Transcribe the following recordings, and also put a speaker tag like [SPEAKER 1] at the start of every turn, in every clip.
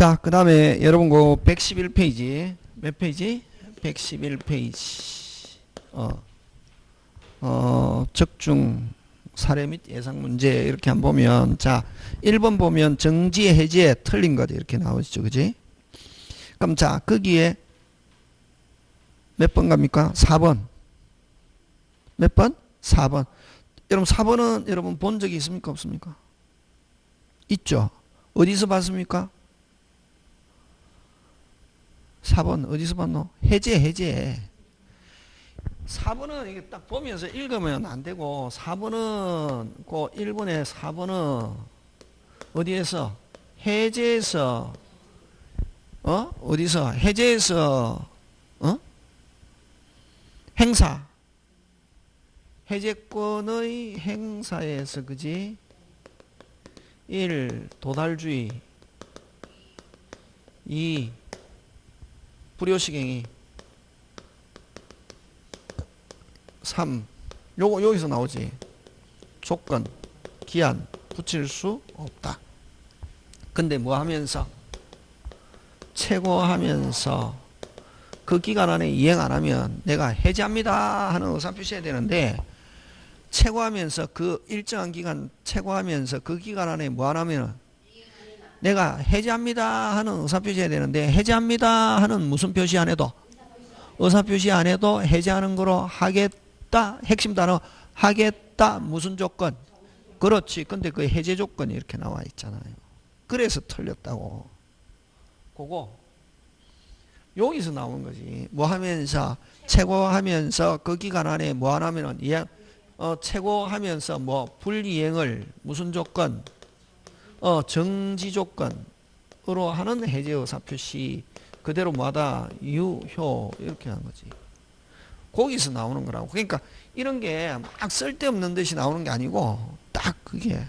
[SPEAKER 1] 자, 그 다음에 여러분 그 111페이지 몇 페이지? 111페이지 적중 사례 및 예상 문제 이렇게 한번 보면 자 1번 보면 정지 해제 틀린 것 이렇게 나오죠, 그지? 그럼 자 거기에 몇 번 갑니까? 4번. 몇 번? 4번. 여러분 4번은 여러분 본 적이 있습니까? 없습니까? 있죠. 어디서 봤습니까? 4번 어디서 봤노? 해제. 4번은 이게 딱 보면서 읽으면 안 되고 4번은 그 1번에 4번은 어디에서? 해제에서 어디서? 해제에서 행사 해제권의 행사에서 그지? 1. 도달주의 2. 불효식행위 3. 여기서 나오지. 조건, 기한 붙일 수 없다. 근데 뭐 하면서? 최고하면서 그 기간 안에 이행 안 하면 내가 해제합니다 하는 의사표시 해야 되는데 최고하면서 그 일정한 기간 최고하면서 그 기간 안에 뭐 안 하면 내가 해제합니다 하는 의사표시 해야 되는데 해제합니다 하는 무슨 표시 안 해도 의사표시 안 해도 해제하는 거로 하겠다. 핵심 단어 하겠다. 무슨 조건? 그렇지. 근데 그 해제 조건이 이렇게 나와 있잖아요. 그래서 틀렸다고. 그거 여기서 나온 거지. 뭐 하면서 최고하면서 그 기간 안에 뭐 안 하면은 최고하면서 뭐 불이행을 무슨 조건? 정지 조건으로 하는 해제 의사 표시 그대로 뭐하다 유효 이렇게 한 거지. 거기서 나오는 거라고. 그러니까 이런 게 막 쓸데없는 듯이 나오는 게 아니고 딱 그게.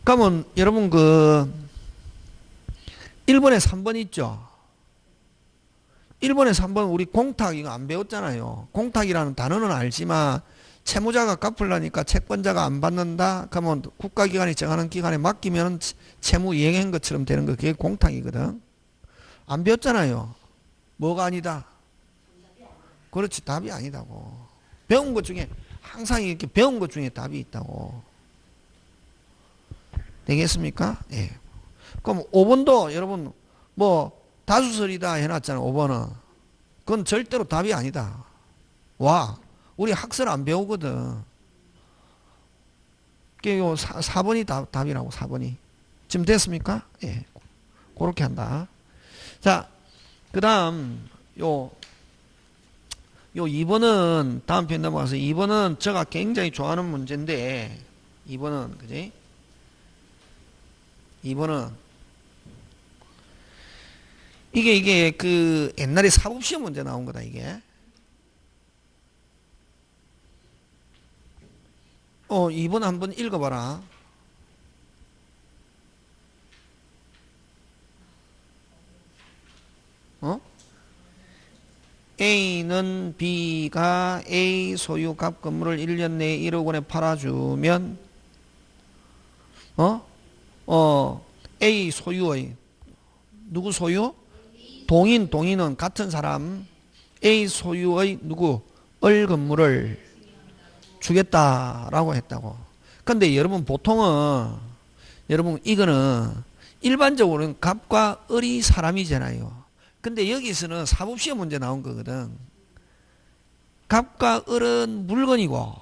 [SPEAKER 1] 그러면 여러분 그 1번에 3번 있죠. 1번에 3번 우리 공탁 이거 안 배웠잖아요. 공탁이라는 단어는 알지만 채무자가 갚으려니까 채권자가 안 받는다. 그러면 국가기관이 정하는 기관에 맡기면 채무 이행한 것처럼 되는 거 그게 공탁이거든. 안 배웠잖아요. 뭐가 아니다? 그렇지. 답이 아니다고. 배운 것 중에 항상 이렇게 배운 것 중에 답이 있다고. 되겠습니까? 예. 그럼 5번도 여러분 뭐 다수설이다 해놨잖아. 5번은. 그건 절대로 답이 아니다. 와. 우리 학설 안 배우거든. 그게 4번이 답이라고 4번이. 지금 됐습니까? 예. 그렇게 한다. 자, 그 다음 요 2번은 다음 편 넘어가서 2번은 제가 굉장히 좋아하는 문제인데 2번은 그지? 2번은 이게 그 옛날에 사법시험 문제 나온 거다 이게. 2번 한번 읽어봐라. A는 B가 A 소유 갑 건물을 1년 내에 1억 원에 팔아주면 A 소유의 누구 소유? 동인은 같은 사람 A 소유의 누구? 을 건물을 주겠다라고 했다고. 근데 여러분 보통은 여러분 이거는 일반적으로는 갑과 을이 사람이잖아요. 근데 여기서는 사법시험 문제 나온 거거든. 갑과 을은 물건이고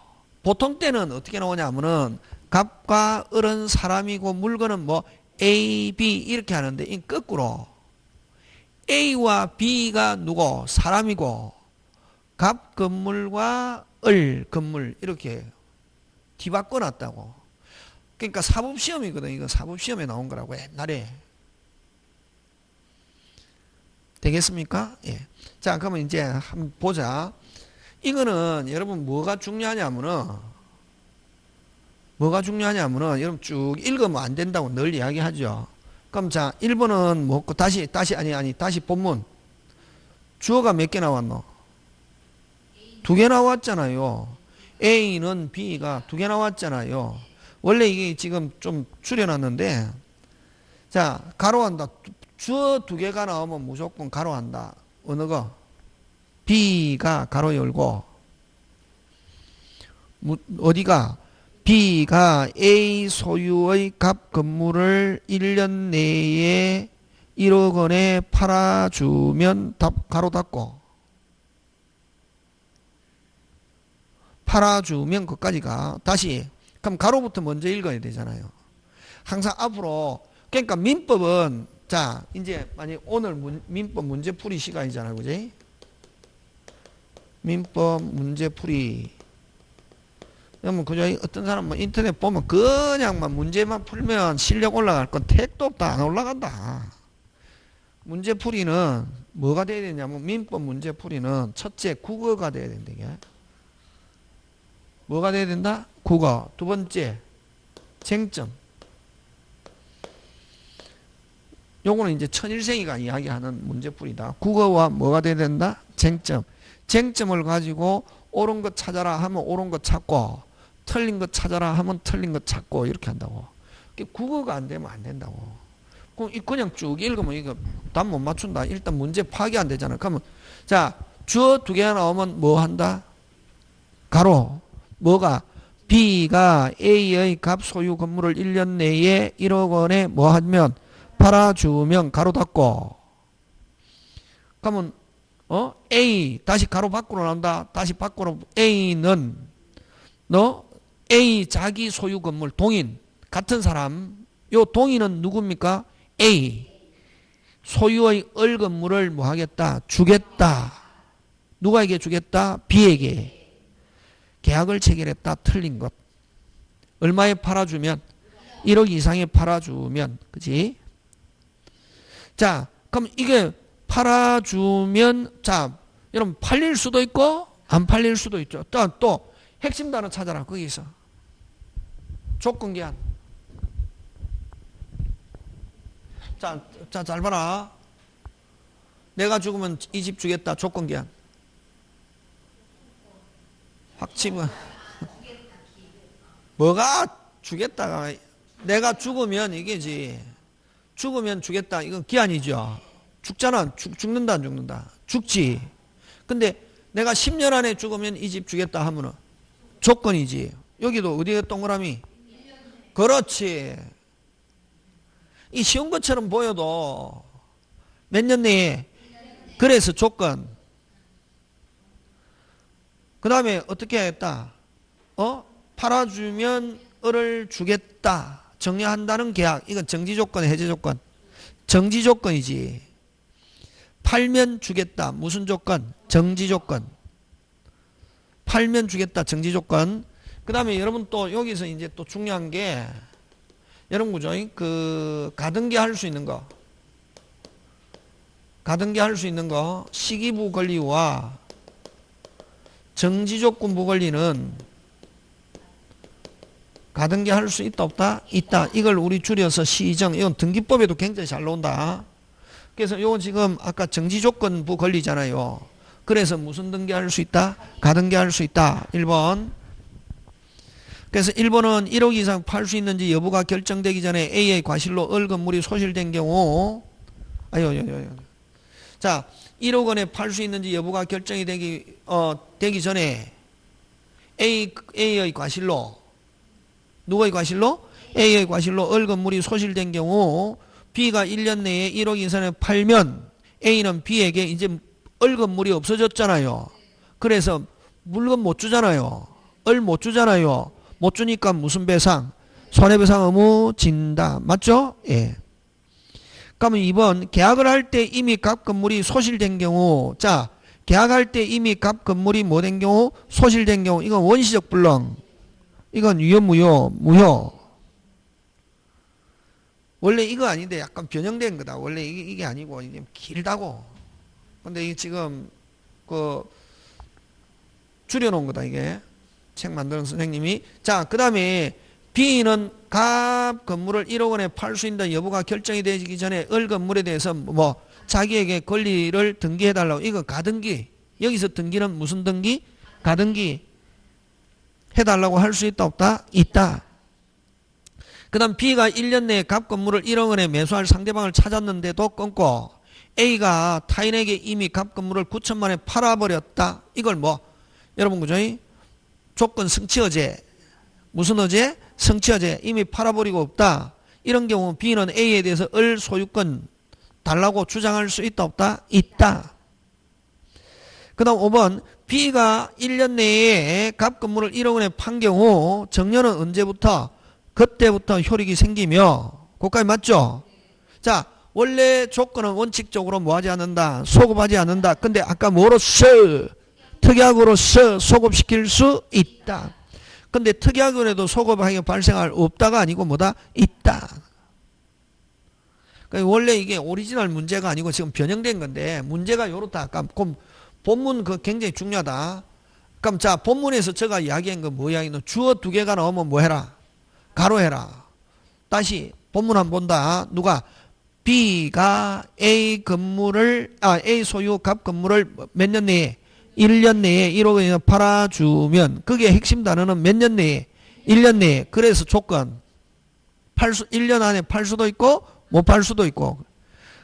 [SPEAKER 1] 보통 때는 어떻게 나오냐면은 갑과 을은 사람이고 물건은 뭐 A, B 이렇게 하는데 이 거꾸로 A와 B가 누구? 사람이고 갑 건물과 을 건물 이렇게 뒤바꿔 놨다고. 그러니까 사법시험이거든. 이거 사법시험에 나온 거라고 옛날에. 되겠습니까? 예. 자, 그러면 이제 한번 보자. 이거는 여러분 뭐가 중요하냐면은 여러분 쭉 읽으면 안 된다고 늘 이야기하죠. 그럼 자, 1번은 뭐고 다시 본문. 주어가 몇 개 나왔노? 2개 나왔잖아요. A는 B가 2개 나왔잖아요. 원래 이게 지금 좀 줄여놨는데 자, 가로한다. 주어 두 개가 나오면 무조건 가로한다. 어느 거? B가 가로 열고, 어디가? B가 A 소유의 갑 건물을 1년 내에 1억 원에 팔아주면 가로 닫고, 팔아주면 그까지가. 다시 그럼 가로부터 먼저 읽어야 되잖아요. 항상 앞으로. 그러니까 민법은, 자 이제 만약 오늘 민법 문제풀이 시간이잖아요, 그지? 민법 문제풀이. 그러면 그저 어떤 사람은 인터넷 보면 그냥만 문제만 풀면 실력 올라갈 건 택도 없다. 안 올라간다. 문제풀이는 뭐가 돼야 되냐면, 민법 문제풀이는 첫째 국어가 돼야 된다. 이게 뭐가 돼야 된다? 국어. 두 번째 쟁점. 요거는 이제 천일생이가 이야기하는 문제풀이다. 국어와 뭐가 돼야 된다? 쟁점. 쟁점을 가지고 옳은 것 찾아라 하면 옳은 것 찾고, 틀린 것 찾아라 하면 틀린 것 찾고, 이렇게 한다고. 국어가 안 되면 안 된다고. 그냥 쭉 읽으면 이거 답 못 맞춘다. 일단 문제 파악이 안 되잖아. 그러면 자, 주어 두 개가 나오면 뭐 한다? 가로. 뭐가? B가 A의 갑 소유 건물을 1년 내에 1억 원에 뭐 하면 팔아주면 가로 닫고. 그러면 A 다시 가로 밖으로 나온다. 다시 밖으로. A는 A 자기 소유 건물 동인 같은 사람. 요 동인은 누굽니까? A 소유의 을 건물을 뭐 하겠다? 주겠다. 누가에게 주겠다? B에게. 계약을 체결했다. 틀린 것. 얼마에 팔아주면? 1억 이상에 팔아주면. 그지? 자, 그럼 이게 팔아주면, 자, 여러분 팔릴 수도 있고 안 팔릴 수도 있죠. 또 핵심 단어 찾아라. 거기서 조건계약. 자, 잘 봐라. 내가 죽으면 이 집 주겠다. 조건계약. 확집은 뭐가 주겠다가, 내가 죽으면 이게지. 죽으면 주겠다. 이건 기한이죠. 죽잖아. 죽는다 안 죽는다? 죽지. 근데 내가 10년 안에 죽으면 이 집 주겠다 하면은 조건이지. 여기도 어디에 동그라미? 그렇지. 이 쉬운 것처럼 보여도 몇 년 내에. 그래서 조건. 그 다음에 어떻게 하겠다? 팔아주면 을을 주겠다. 정리한다는 계약. 이건 정지조건, 해제조건. 정지조건이지. 팔면 주겠다. 무슨 조건? 정지조건. 팔면 주겠다. 정지조건. 그 다음에 여러분 또 여기서 이제 또 중요한 게, 여러분 그죠? 가등기 할 수 있는 거. 가등기 할 수 있는 거. 시기부 권리와 정지조건부 권리는 가등기 할 수 있다 없다? 있다. 이걸 우리 줄여서 시정. 이건 등기법에도 굉장히 잘 나온다. 그래서 이건 지금 아까 정지조건부 권리잖아요. 그래서 무슨 등기 할 수 있다? 가등기 할 수 있다. 1번. 그래서 1번은 1억 이상 팔 수 있는지 여부가 결정되기 전에 A의 과실로 을 건물이 소실된 경우, 자, 1억 원에 팔 수 있는지 여부가 결정이 되기 전에 A의 과실로, 누구의 과실로? A의 과실로 을 건물이 소실된 경우 B가 1년 내에 1억 이상에 팔면 A는 B에게 이제 을 건물이 없어졌잖아요. 그래서 물건 못 주잖아요. 을 못 주잖아요. 못 주니까 무슨 배상? 손해배상 의무 진다. 맞죠? 예. 그러면 2번, 계약을 할 때 이미 갑 건물이 소실된 경우. 자, 계약할 때 이미 갑 건물이 뭐 된 경우? 소실된 경우. 이건 원시적 불능. 이건 유효, 무효. 원래 이거 아닌데 약간 변형된 거다. 원래 이게 아니고 이게 길다고. 근데 이게 지금 줄여놓은 거다, 이게. 책 만드는 선생님이. 자, 그 다음에 B는 갑 건물을 1억 원에 팔 수 있는 여부가 결정이 되기 전에 을 건물에 대해서 뭐 자기에게 권리를 등기해달라고. 이거 가등기. 여기서 등기는 무슨 등기? 가등기. 해달라고 할 수 있다 없다? 있다. 그 그 다음 B가 1년 내에 갑 건물을 1억 원에 매수할 상대방을 찾았는데도 끊고 A가 타인에게 이미 갑 건물을 9천만 원에 팔아버렸다. 이걸 뭐 여러분 그죠? 조건 성취어제. 무슨 어제? 성취어제. 이미 팔아버리고 없다. 이런 경우 B는 A에 대해서 을 소유권 달라고 주장할 수 있다 없다? 있다. 그 다음 5번 B가 1년 내에 갑 건물을 1억 원에 판 경우 정년은 언제부터? 그때부터 효력이 생기며 그까지 맞죠? 자 원래 조건은 원칙적으로 뭐하지 않는다? 소급하지 않는다. 근데 아까 뭐로써? 특약으로서 소급시킬 수 있다. 근데 특약으로도 소급하게 발생할 없다가 아니고 뭐다? 있다. 그러니까 원래 이게 오리지널 문제가 아니고 지금 변형된 건데 문제가 요렇다. 아까 본문 그 굉장히 중요하다. 그럼 자 본문에서 제가 이야기한 거 뭐야? 주어 두 개가 나오면 뭐 해라? 가로해라. 다시 본문 한번 본다. 누가? B가 A 건물을 A 소유 갑 건물을 몇 년 내에? 1년 내에 1억 원에 팔아주면 그게 핵심 단어는 몇 년 내에? 1년 내에. 그래서 조건 1년 안에 팔 수도 있고 못 팔 수도 있고.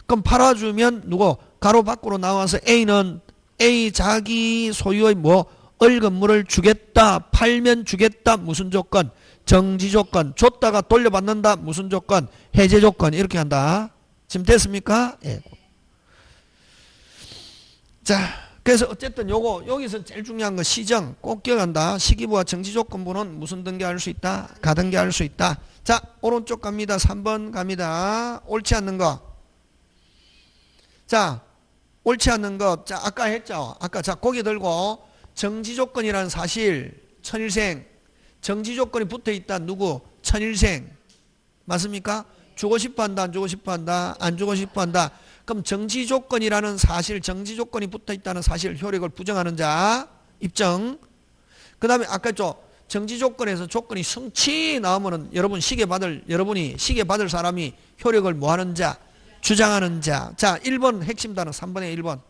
[SPEAKER 1] 그럼 팔아주면 누구? 가로 밖으로 나와서 A는 A 자기 소유의 뭐? 을 건물을 주겠다. 팔면 주겠다. 무슨 조건? 정지 조건. 줬다가 돌려받는다. 무슨 조건? 해제 조건. 이렇게 한다. 지금 됐습니까? 예. 자, 그래서 어쨌든 요거 여기서 제일 중요한 거 시정 꼭 기억한다. 시기부와 정지 조건부는 무슨 등기할 수 있다? 가등기할 수 있다. 자, 오른쪽 갑니다. 3번 갑니다. 옳지 않는 거. 자, 옳지 않는 거. 자, 아까 했죠. 아까 자 고개 들고 정지 조건이라는 사실 천일생 정지 조건이 붙어 있다. 누구? 천일생. 맞습니까? 주고 싶어 한다. 안 주고 싶어 한다. 안 주고 싶어 한다. 그럼 정지 조건이라는 사실, 정지 조건이 붙어 있다는 사실 효력을 부정하는 자 입증. 그 다음에 아까 저 정지 조건에서 조건이 성취 나오면은 여러분이 시계 받을 사람이 효력을 뭐 하는 자? 주장하는 자. 자, 1번 핵심 단어 3번에 1번.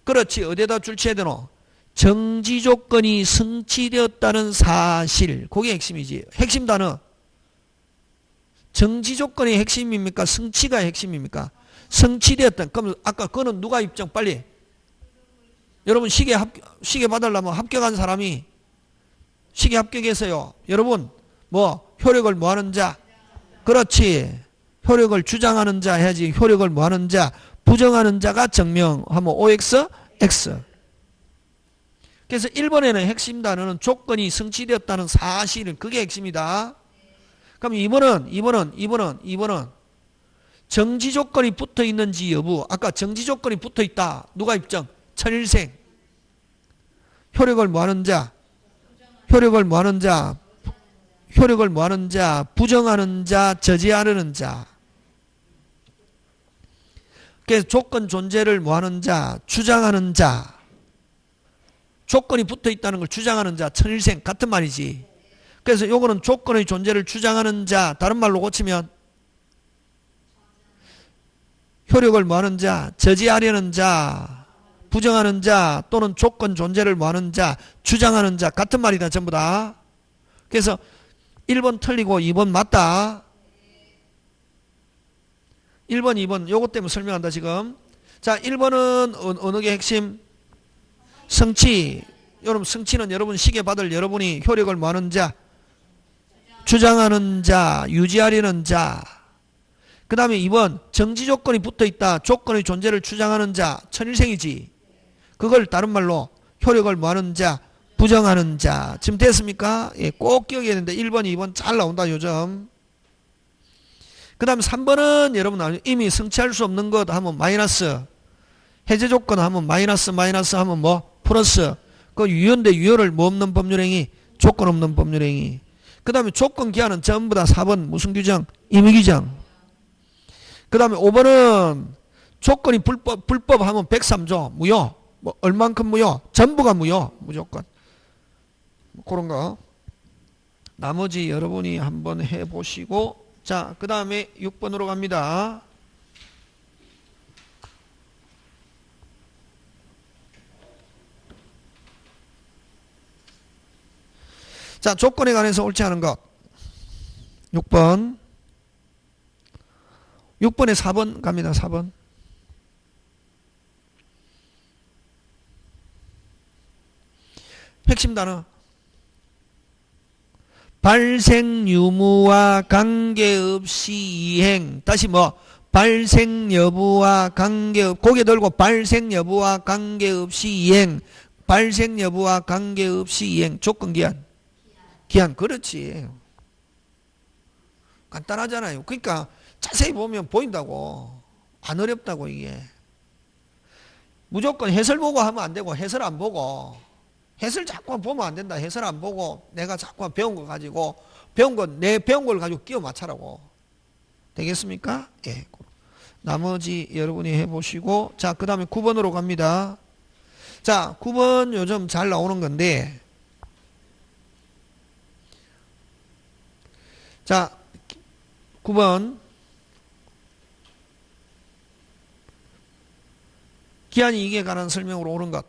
[SPEAKER 1] 그렇지. 어디에다 줄치해야 되노? 정지 조건이 성취되었다는 사실. 그게 핵심이지. 핵심 단어. 정지 조건이 핵심입니까? 성취가 핵심입니까? 성취되었다. 그럼 아까 그거는 누가 입증? 빨리. 여러분 시계 받으려면 합격한 사람이 시계 합격했어요. 여러분 뭐 효력을 뭐 하는 자? 그렇지. 효력을 주장하는 자 해야지. 효력을 뭐 하는 자? 부정하는 자가 증명하면 OX, X. 그래서 1번에는 핵심 단어는 조건이 성취되었다는 사실은 그게 핵심이다. 그럼 2번은 정지 조건이 붙어 있는지 여부. 아까 정지 조건이 붙어 있다. 누가 입증? 천일생. 효력을 뭐 하는 자? 효력을 뭐 하는 자? 효력을 뭐 하는 자? 부정하는 자, 저지하려는 자. 그래서 조건 존재를 뭐 하는 자? 주장하는 자. 조건이 붙어 있다는 걸 주장하는 자, 천일생. 같은 말이지. 그래서 요거는 조건의 존재를 주장하는 자, 다른 말로 고치면 효력을 뭐 하는 자, 저지하려는 자, 부정하는 자, 또는 조건 존재를 뭐 하는 자, 주장하는 자, 같은 말이다 전부 다. 그래서 1번 틀리고 2번 맞다. 1번, 2번 요것 때문에 설명한다 지금. 자, 1번은 어느 게 핵심? 성취. 여러분 성취는 여러분 시계 받을 여러분이 효력을 뭐 하는 자? 주장하는 자, 유지하려는 자. 그 다음에 2번 정지 조건이 붙어 있다. 조건의 존재를 주장하는 자, 천일생이지. 그걸 다른 말로 효력을 뭐 하는 자? 부정하는 자. 지금 됐습니까? 예, 꼭 기억해야 되는데 1번, 2번 잘 나온다 요즘. 그 다음 3번은 여러분 이미 성취할 수 없는 것 하면 마이너스. 해제 조건 하면 마이너스 하면 뭐? 플러스. 그 유효인데 유효를 뭐 없는 법률행위? 조건 없는 법률행위. 그 다음에 조건 기한은 전부 다 4번 무슨 규정? 임의규정. 그 다음에 5번은 조건이 불법 하면 103조 무효. 뭐 얼만큼 무효? 전부가 무효. 무조건. 그런 거. 나머지 여러분이 한번 해보시고. 자, 그 다음에 6번으로 갑니다. 자, 조건에 관해서 옳지 않은 것. 6번. 6번에 4번 갑니다. 4번. 핵심 단어. 발생 유무와 관계없이 이행. 다시 뭐 발생 여부와 관계없, 고개 들고 발생 여부와 관계없이 이행. 발생 여부와 관계없이 이행. 조건 기한. 기한. 그렇지. 간단하잖아요. 그러니까 자세히 보면 보인다고. 안 어렵다고 이게. 무조건 해설 보고 하면 안 되고 해설 안 보고. 해설 자꾸 보면 안 된다. 해설 안 보고 내가 자꾸 배운 거 가지고 내 배운 걸 가지고 끼워 맞추라고. 되겠습니까? 예. 나머지 여러분이 해보시고. 자, 그 다음에 9번으로 갑니다. 자, 9번 요즘 잘 나오는 건데. 자, 9번. 기한이익에 관한 설명으로 옳은 것.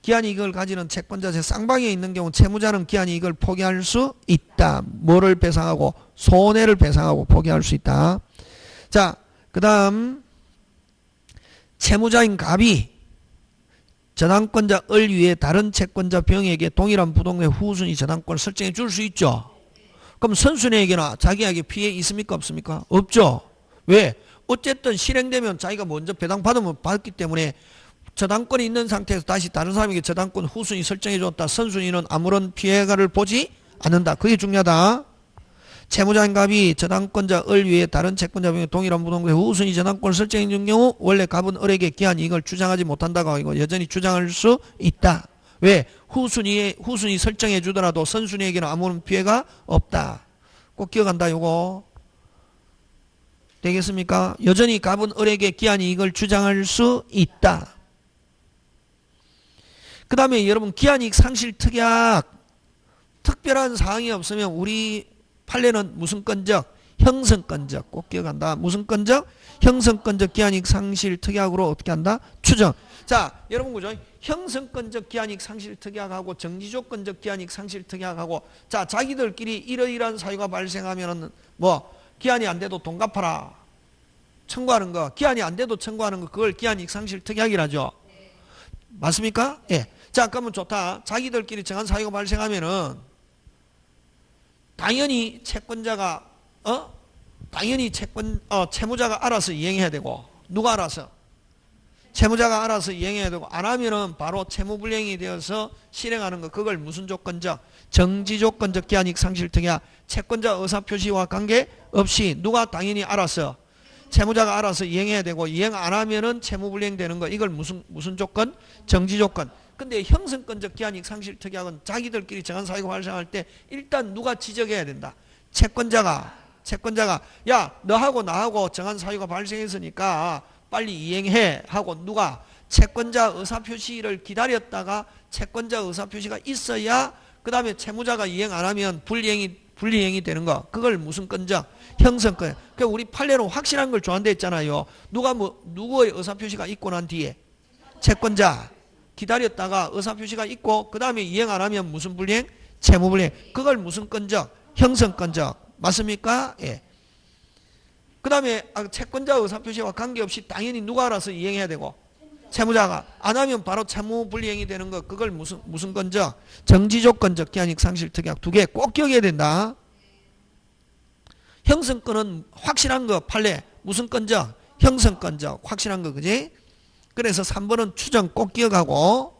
[SPEAKER 1] 기한이익을 가지는 채권자 쌍방에 있는 경우 채무자는 기한이익을 포기할 수 있다. 뭐를 배상하고? 손해를 배상하고 포기할 수 있다. 자, 그 다음 채무자인 갑이 저당권자 을 위해 다른 채권자 병에게 동일한 부동의 후순위 저당권을 설정해 줄 수 있죠. 그럼 선순위에게나 자기에게 피해 있습니까? 없습니까? 없죠. 왜? 어쨌든 실행되면 자기가 먼저 배당 받기 때문에 저당권이 있는 상태에서 다시 다른 사람에게 저당권 후순위 설정해 줬다. 선순위는 아무런 피해가를 보지 않는다. 그게 중요하다. 채무자인 갑이 저당권자 을 위해 다른 채권자 병에 동일한 부동의 후순위 저당권을 설정해 준 경우 원래 갑은 을에게 기한 이익을 주장하지 못한다고 하고 여전히 주장할 수 있다. 왜? 후순위 설정해 주더라도 선순위에게는 아무런 피해가 없다. 꼭 기억한다. 요거. 되겠습니까? 여전히 갑은 을에게 기한 이익을 주장할 수 있다. 그 다음에 여러분 기한이익 상실 특약. 특별한 사항이 없으면 우리 판례는 무슨 건적? 형성건적. 꼭 기억한다. 무슨 건적? 형성건적 기한이익 상실 특약으로 어떻게 한다? 추정. 자, 여러분 그죠? 형성건적 기한이익 상실 특약하고 정지조건적 기한이익 상실 특약하고 자, 자기들끼리 이러이러한 사유가 발생하면은 뭐 기한이 안 돼도 돈 갚아라. 청구하는 거. 기한이 안 돼도 청구하는 거. 그걸 기한이익 상실 특약이라죠. 맞습니까? 예. 자, 그러면 좋다. 자기들끼리 정한 사유가 발생하면은 당연히 채권자가 채무자가 알아서 이행해야 되고 누가 알아서? 채무자가 알아서 이행해야 되고 안 하면은 바로 채무불이행이 되어서 실행하는 거. 그걸 무슨 조건적? 정지조건적 기한이익 상실 특약. 채권자 의사표시와 관계없이 누가 당연히 알아서 채무자가 알아서 이행해야 되고 이행 안 하면은 채무불이행 되는 거. 이걸 무슨 조건? 정지조건. 근데 형성건적 기한이익 상실 특약은 자기들끼리 정한 사유가 발생할 때 일단 누가 지적해야 된다. 채권자가 야 너하고 나하고 정한 사유가 발생했으니까 빨리 이행해 하고 누가? 채권자 의사표시를 기다렸다가 채권자 의사표시가 있어야 그 다음에 채무자가 이행 안 하면 불이행이 되는 거. 그걸 무슨 건적? 형성건. 그러니까 우리 판례는 확실한 걸 좋아한다 했잖아요. 누구의 의사표시가 있고 난 뒤에 채권자 기다렸다가 의사표시가 있고 그 다음에 이행 안 하면 무슨 불이행? 채무불이행. 그걸 무슨 건적? 형성건적. 맞습니까? 예. 그 다음에 채권자 의사표시와 관계없이 당연히 누가 알아서 이행해야 되고 채무자가 안 하면 바로 채무불이행이 되는 거. 그걸 무슨 건적? 정지조건적 기한이익 상실 특약. 두 개 꼭 기억해야 된다. 형성건은 확실한 거. 판례 무슨 건적? 형성건적. 확실한 거. 그지? 그래서 3번은 추정 꼭 기억하고.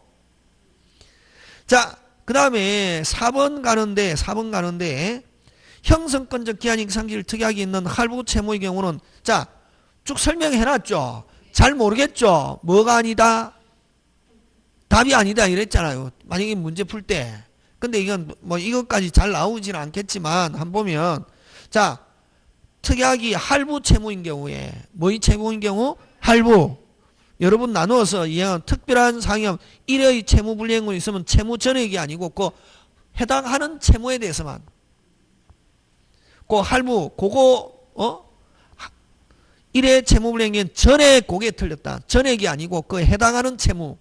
[SPEAKER 1] 자, 그 다음에 4번 가는데 형성건적 기한이익 상실 특약이 있는 할부 채무의 경우는 자, 쭉 설명해놨죠. 잘 모르겠죠. 뭐가 아니다? 답이 아니다 이랬잖아요. 만약에 문제 풀 때. 근데 이건 뭐 이것까지 잘 나오지는 않겠지만 한번 보면 자, 특약이 할부 채무인 경우에 뭐의 채무인 경우? 할부. 여러분 나누어서 이행한 특별한 상형 1의 채무불이행은 있으면 채무 전액이 아니고 그 해당하는 채무에 대해서만 그 할부 그거 1의 채무불이행은 전액 그게 틀렸다. 전액이 아니고 그 해당하는 채무.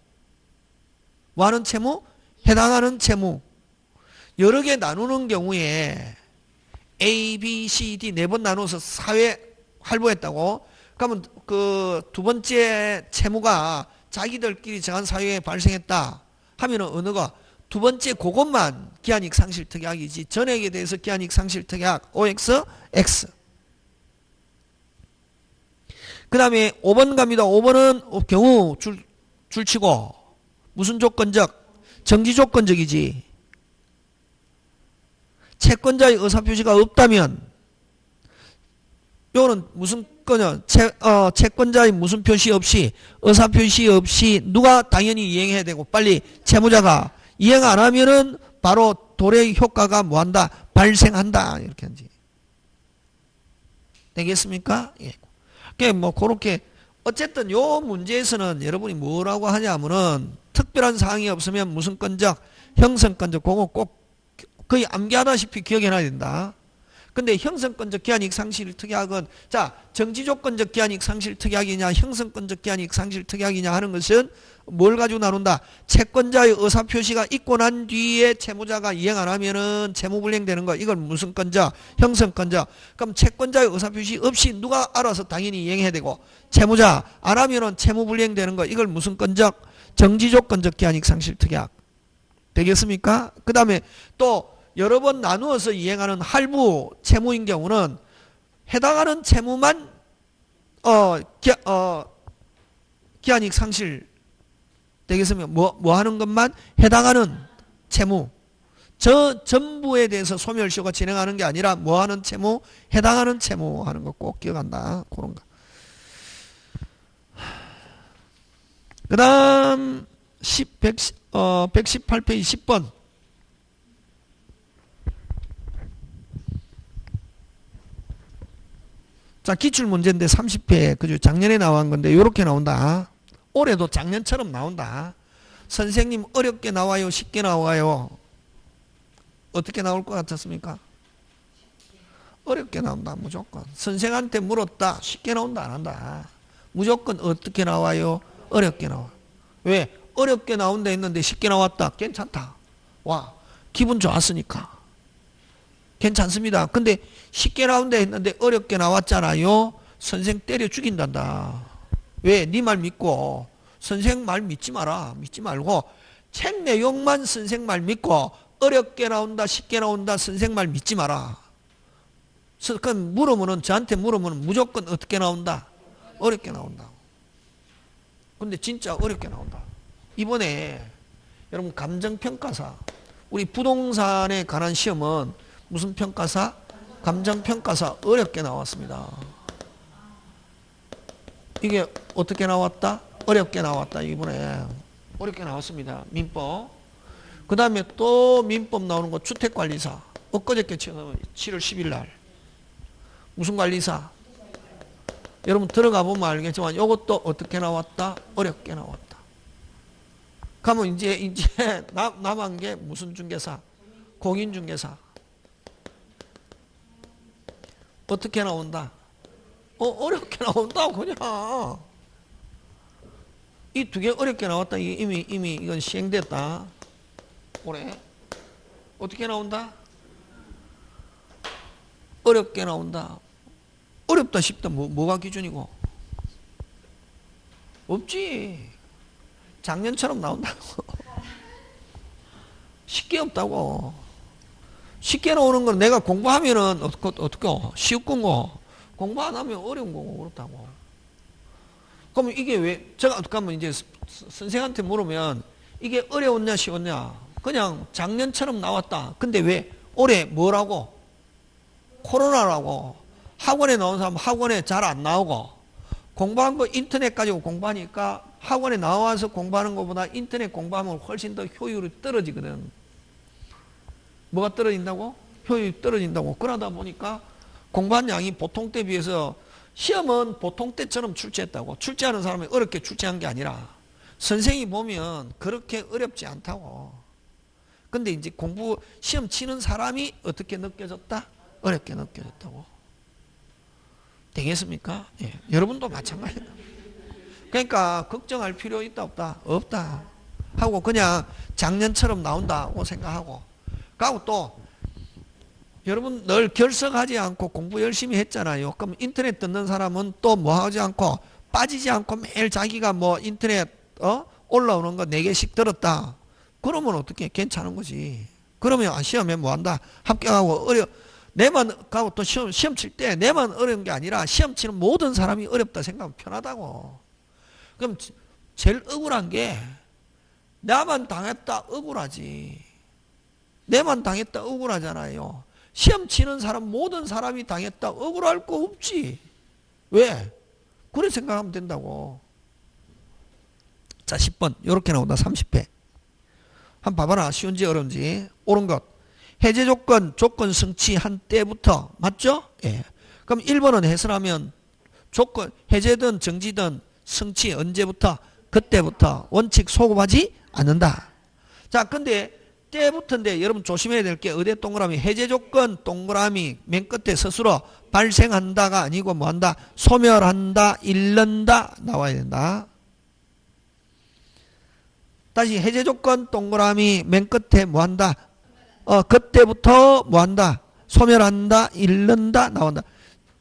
[SPEAKER 1] 뭐 하는 채무? 해당하는 채무. 여러 개 나누는 경우에 A, B, C, D 4번 나눠서 사회 활보했다고. 그러면 그 두 번째 채무가 자기들끼리 정한 사유에 발생했다 하면은 어느 거? 두 번째 그것만 기한이익 상실 특약이지 전액에 대해서 기한이익 상실 특약 OX, X. 그 다음에 5번 갑니다. 5번은 경우 줄치고 무슨 조건적? 정지조건적이지. 채권자의 의사표시가 없다면 요거는 무슨 거냐? 채권자의 무슨 표시 없이 의사표시 없이 누가 당연히 이행해야 되고 빨리 채무자가 이행 안 하면은 바로 도래 효과가 뭐한다? 발생한다. 이렇게 하지. 되겠습니까? 예. 그러니까 뭐 그렇게 어쨌든 요 문제에서는 여러분이 뭐라고 하냐면은 특별한 사항이 없으면 무슨 건적? 형성건적 그거 꼭 거의 암기하다시피 기억해놔야 된다. 근데 형성건적 기한이익 상실 특약은 자 정지조건적 기한이익 상실 특약이냐 형성건적 기한이익 상실 특약이냐 하는 것은 뭘 가지고 나눈다. 채권자의 의사표시가 있고 난 뒤에 채무자가 이행 안 하면은 채무불이행되는 거. 이걸 무슨 건적? 형성건적. 그럼 채권자의 의사표시 없이 누가 알아서 당연히 이행해야 되고 채무자 안 하면은 채무불이행되는 거. 이걸 무슨 건적? 정지조건적 기한이익 상실 특약. 되겠습니까? 그 다음에 또 여러 번 나누어서 이행하는 할부 채무인 경우는 해당하는 채무만 기한이익 상실 되겠으면 뭐 하는 것만 해당하는 채무 저 전부에 대해서 소멸시효가 진행하는 게 아니라 뭐 하는 채무 해당하는 채무 하는 거 꼭 기억한다. 그런 거. 그 다음 118페이지 10번 자 기출문제인데 30회 그죠? 작년에 나온 건데 요렇게 나온다. 올해도 작년처럼 나온다. 선생님 어렵게 나와요? 쉽게 나와요? 어떻게 나올 것 같았습니까? 어렵게 나온다. 무조건. 선생한테 물었다. 쉽게 나온다. 안 한다. 무조건 어떻게 나와요? 어렵게 나와. 왜? 어렵게 나온다 했는데 쉽게 나왔다. 괜찮다. 와 기분 좋았으니까. 괜찮습니다. 근데 쉽게 나온다 했는데 어렵게 나왔잖아요. 선생 때려 죽인단다. 왜? 네 말 믿고 선생 말 믿지 마라. 믿지 말고 책 내용만 선생 말 믿고 어렵게 나온다 쉽게 나온다 선생 말 믿지 마라. 그건 물으면은 저한테 물으면 무조건 어떻게 나온다? 어렵게 나온다. 근데 진짜 어렵게 나온다. 이번에 여러분 감정평가사 우리 부동산에 관한 시험은 무슨 평가사? 감정평가사 어렵게 나왔습니다. 이게 어떻게 나왔다? 어렵게 나왔다. 이번에 어렵게 나왔습니다. 민법. 그 다음에 또 민법 나오는 거 주택관리사. 엊그저께 7월 10일 날 무슨 관리사? 여러분 들어가 보면 알겠지만 이것도 어떻게 나왔다? 어렵게 나왔다. 그러면 이제 남은 게 무슨 중개사? 공인중개사. 어떻게 나온다? 어렵게 나온다 그냥. 이 두 개 어렵게 나왔다. 이미 이건 시행됐다. 올해 어떻게 나온다? 어렵게 나온다. 어렵다 싶다. 뭐가 기준이고? 없지. 작년처럼 나온다고. 쉽게 없다고. 쉽게 나오는 건 내가 공부하면은 어떻게 쉬운 거고 공부 안 하면 어려운 거고 그렇다고. 그러면 이게 왜 제가 그러면 이제 선생한테 물으면 이게 어려웠냐 쉬웠냐? 그냥 작년처럼 나왔다. 근데 왜 올해 뭐라고? 코로나라고. 학원에 나온 사람 학원에 잘 안 나오고 공부한 거 인터넷 가지고 공부하니까 학원에 나와서 공부하는 것보다 인터넷 공부하면 훨씬 더 효율이 떨어지거든. 뭐가 떨어진다고? 효율이 떨어진다고. 그러다 보니까 공부한 양이 보통 때 비해서 시험은 보통 때처럼 출제했다고. 출제하는 사람이 어렵게 출제한 게 아니라 선생이 보면 그렇게 어렵지 않다고. 근데 이제 시험 치는 사람이 어떻게 느껴졌다? 어렵게 느껴졌다고. 되겠습니까? 예. 여러분도 마찬가지다. 그러니까 걱정할 필요 있다 없다? 없다. 하고 그냥 작년처럼 나온다고 생각하고. 그리고 또 여러분 늘 결석하지 않고 공부 열심히 했잖아요. 그럼 인터넷 듣는 사람은 또 뭐 하지 않고 빠지지 않고 매일 자기가 뭐 인터넷 올라오는 거 4개씩 들었다. 그러면 어떻게 괜찮은 거지. 그러면 시험에 뭐 한다. 합격하고 내만 가고 또 시험 칠 때 내만 어려운 게 아니라 시험 치는 모든 사람이 어렵다 생각하면 편하다고. 그럼 제일 억울한 게 나만 당했다 억울하지. 내만 당했다 억울하잖아요. 시험 치는 사람 모든 사람이 당했다 억울할 거 없지. 왜? 그래 생각하면 된다고. 자 10번 이렇게 나온다. 30회 한번 봐봐라. 쉬운지 어려운지. 옳은 것 해제 조건 성취한 때부터 맞죠? 예. 그럼 1번은 해설하면 조건 해제든 정지든 성취 언제부터? 그때부터 원칙 소급하지 않는다. 자 근데 때부터인데 여러분 조심해야 될 게 의대 동그라미 해제 조건 동그라미 맨 끝에 스스로 발생한다가 아니고 뭐한다? 소멸한다, 잃는다 나와야 된다. 다시 해제 조건 동그라미 맨 끝에 뭐한다? 그때부터 뭐한다? 소멸한다, 잃는다 나온다.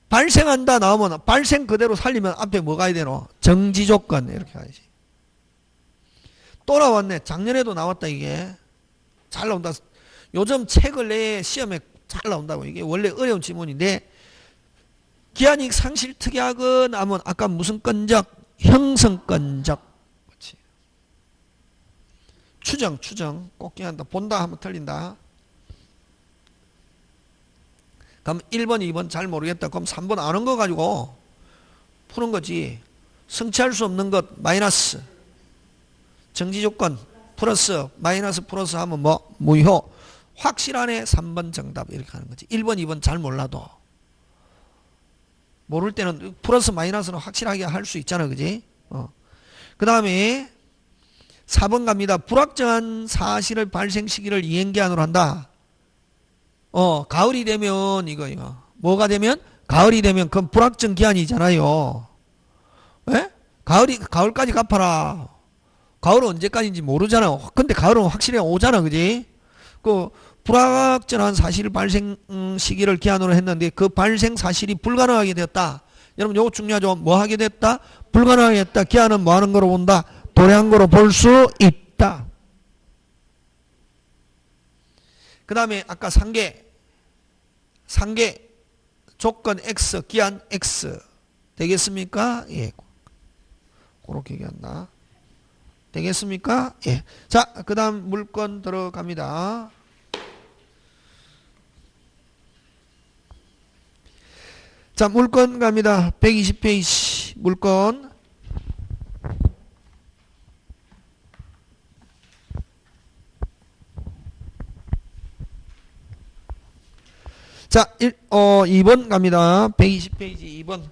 [SPEAKER 1] 발생한다 나오면 발생 그대로 살리면 앞에 뭐 가야 되노? 정지 조건 이렇게 가야지. 또 나왔네. 작년에도 나왔다 이게. 잘 나온다. 요즘 책을 내 시험에 잘 나온다고. 이게 원래 어려운 지문인데 기한이익 상실 특약은 하면 아까 무슨 건적? 형성건적. 그렇지. 추정 꼭 기한다. 본다 하면 틀린다. 그럼 1번 2번 잘 모르겠다. 그럼 3번 아는 거 가지고 푸는 거지. 성취할 수 없는 것 마이너스 정지 조건 플러스 마이너스 플러스 하면 뭐? 무효. 확실하네. 3번 정답 이렇게 하는 거지. 1번 2번 잘 몰라도 모를 때는 플러스 마이너스는 확실하게 할 수 있잖아. 그지? 그 다음에 4번 갑니다. 불확정한 사실의 발생 시기를 이행기한으로 한다. 가을이 되면 이거 뭐가 되면? 가을이 되면 그건 불확정 기한이잖아요. 예? 가을까지 갚아라. 가을은 언제까지인지 모르잖아. 근데 가을은 확실히 오잖아. 그지? 그 불확정한 사실 발생 시기를 기한으로 했는데 그 발생 사실이 불가능하게 되었다. 여러분 요거 중요하죠. 뭐 하게 됐다? 불가능하게 됐다. 기한은 뭐 하는 거로 본다? 도래한 거로 볼 수 있다. 그 다음에 아까 상계 조건 X 기한 X 되겠습니까? 예. 그렇게 얘기한다. 되겠습니까? 예. 자, 그 다음 물건 들어갑니다. 자, 물건 갑니다. 120페이지 물건. 자, 2번 갑니다. 120페이지 2번.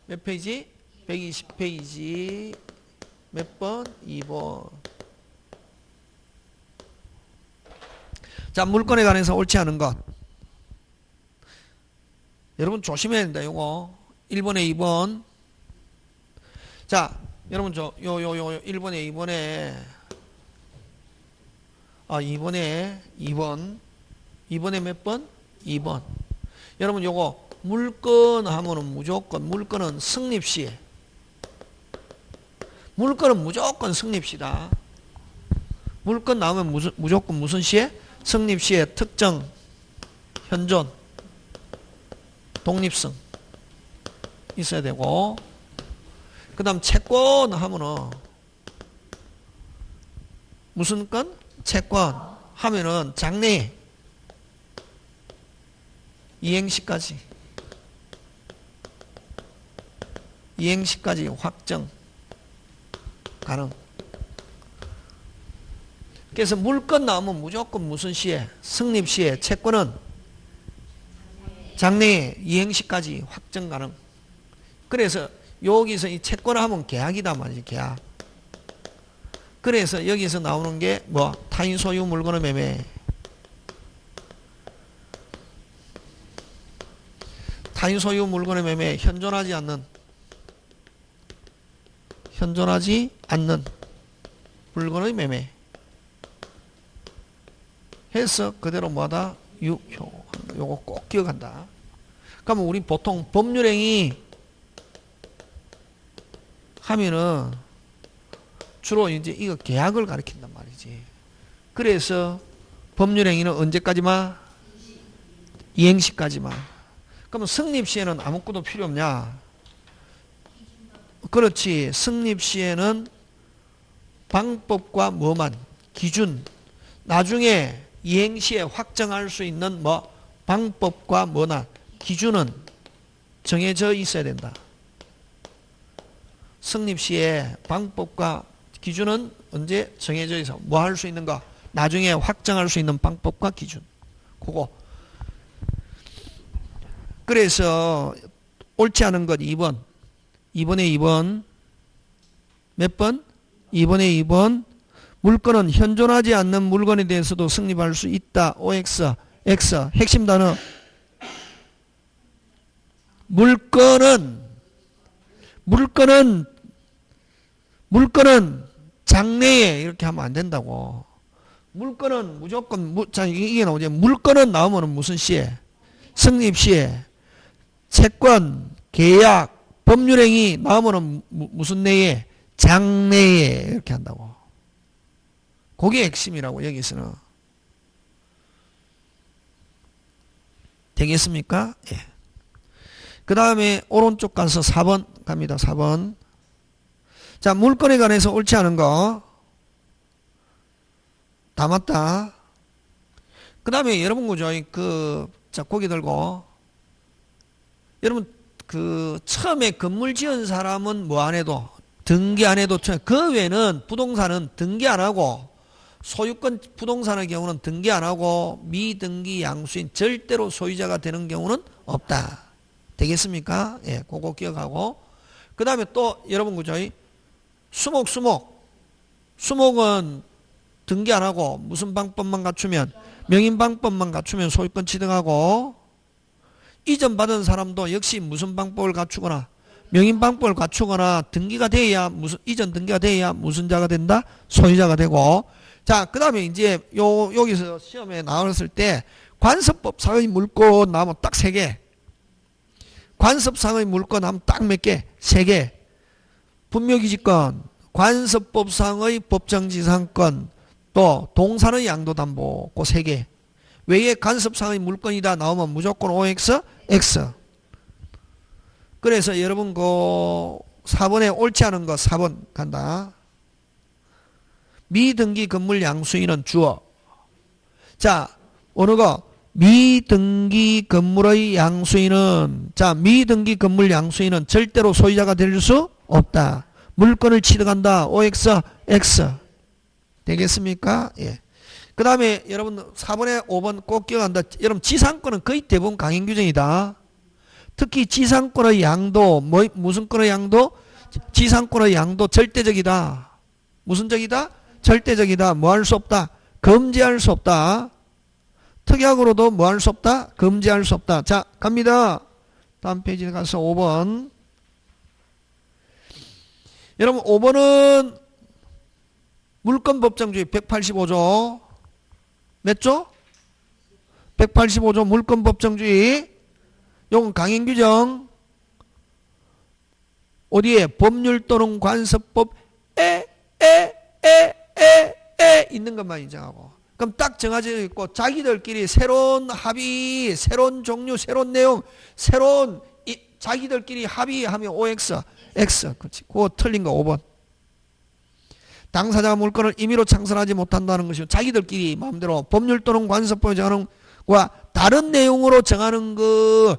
[SPEAKER 1] 몇 페이지? 120페이지 몇 번? 2번. 자, 물건에 관해서 옳지 않은 것. 여러분 조심해야 된다. 요거 1번에 2번. 자, 여러분 저 1번에 2번에 2번에 몇 번? 2번. 여러분 요거 물건 하면은 무조건 물건은 성립시. 물건은 무조건 성립시다. 물건 나오면 무조건 무슨 시에? 성립시에 특정, 현존, 독립성 있어야 되고, 그 다음 채권 하면은 무슨 건? 채권 하면은 장래 이행시까지 확정 가능. 그래서 물건 나오면 무조건 무슨 시에? 성립시에. 채권은 장래 이행시까지 확정 가능. 그래서 여기서 이 채권 하면 계약이다 말이지. 계약. 그래서 여기서 나오는 게 뭐? 타인 소유 물건의 매매. 타인 소유 물건의 매매. 현존하지 않는 물건의 매매 해서 그대로 뭐하다? 유효하는 요거 꼭 기억한다. 그러면 우리 보통 법률행위 하면은 주로 이제 이거 계약을 가리킨단 말이지. 그래서 법률행위는 언제까지만? 이행시까지만. 그러면 성립시에는 아무것도 필요 없냐? 그렇지. 성립시에는 방법과 뭐만? 기준. 나중에 이행시에 확정할 수 있는 뭐 방법과 뭐나 기준은 정해져 있어야 된다. 성립시에 방법과 기준은 언제 정해져 있어? 뭐 할 수 있는 거? 나중에 확정할 수 있는 방법과 기준. 그거. 그래서 옳지 않은 것 2번. 2번에 2번. 몇 번? 2번에 2번. 물건은 현존하지 않는 물건에 대해서도 성립할 수 있다. OX. X. 핵심 단어. 물건은 장래에 이렇게 하면 안 된다고. 물건은 무조건 자 이게 나오죠. 물건은 나오면 무슨 시에? 성립시에. 채권, 계약, 법률행위 나오면 무슨 내에? 장래에 이렇게 한다고. 그게 핵심이라고 여기서는. 되겠습니까? 예. 그 다음에 오른쪽 가서 4번 갑니다. 4번. 자, 물건에 관해서 옳지 않은 거 다 맞다. 그 다음에 여러분 그죠? 자, 고개 들고. 여러분 처음에 건물 지은 사람은 뭐 안 해도 등기 안 해도 그 외에는 부동산은 등기 안 하고 소유권 부동산의 경우는 등기 안 하고 미등기 양수인 절대로 소유자가 되는 경우는 없다. 되겠습니까? 예, 그거 기억하고. 그 다음에 또 여러분 그죠? 수목은 등기 안 하고 무슨 방법만 갖추면 명인 방법만 갖추면 소유권 취득하고 이전 받은 사람도 역시 무슨 방법을 갖추거나 명인 방법을 갖추거나 등기가 돼야 이전 등기가 돼야 무슨 자가 된다? 소유자가 되고. 자, 그 다음에 이제 여기서 시험에 나왔을 때 관습법상의 물건 나오면 딱 3개. 관습상의 물건 하면 딱 몇 개? 3개. 분묘기지권, 관습법상의 법정지상권, 또 동산의 양도담보 그 3개. 외에 관습상의 물건이다 나오면 무조건 OX, X. 그래서 여러분 그 4번에 옳지 않은 거 4번 간다. 미등기 건물 양수인은 주어. 자, 어느 거? 미등기 건물의 양수인은, 자, 미등기 건물 양수인은 절대로 소유자가 될 수 없다. 물건을 취득한다. OX, X. 되겠습니까? 예. 그 다음에 여러분 4번에 5번 꼭 기억한다. 여러분 지상권은 거의 대부분 강행 규정이다. 특히 지상권의 양도, 무슨 권의 양도? 지상권의 양도 절대적이다. 무슨 적이다? 절대적이다. 뭐 할 수 없다? 금지할 수 없다. 특약으로도 뭐 할 수 없다? 금지할 수 없다. 자, 갑니다. 다음 페이지에 가서 5번. 여러분 5번은 물권법정주의 185조. 몇 조? 185조 물권법정주의. 요건 강행규정. 어디에? 법률 또는 관습법에 있는 것만 인정하고. 그럼 딱 정해져 있고 자기들끼리 새로운 합의, 새로운 종류, 새로운 내용, 새로운 자기들끼리 합의하면 OX, X. 그렇지. 그거 틀린 거 5번. 당사자가 물건을 임의로 창설하지 못한다는 것이 자기들끼리 마음대로 법률 또는 관습법에 정하는 과 다른 내용으로 정하는 거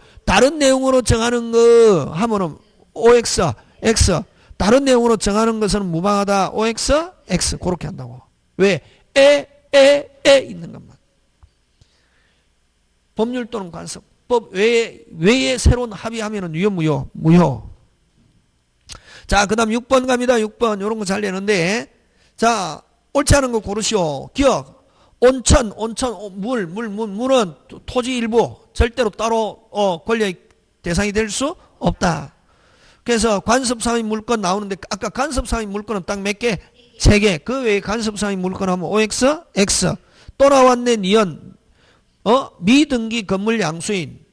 [SPEAKER 1] 하면은 OX, X. 다른 내용으로 정하는 것은 무방하다. OX, X. 그렇게 한다고. 왜? 있는 것만. 법률 또는 관습법 외에 새로운 합의하면은 무효. 자, 그 다음 6번 갑니다. 6번. 요런 거 잘 내는데. 자, 옳지 않은 거 고르시오. 기억. 온천, 물은 토지 일부 절대로 따로 권리의 대상이 될 수 없다. 그래서 관습상의 물건 나오는데 아까 관습상의 물건은 딱 몇 개? 3개. 그 외에 관습상의 물건 하면 OX, X. 또 나왔네, 니은. 미등기 건물 양수인.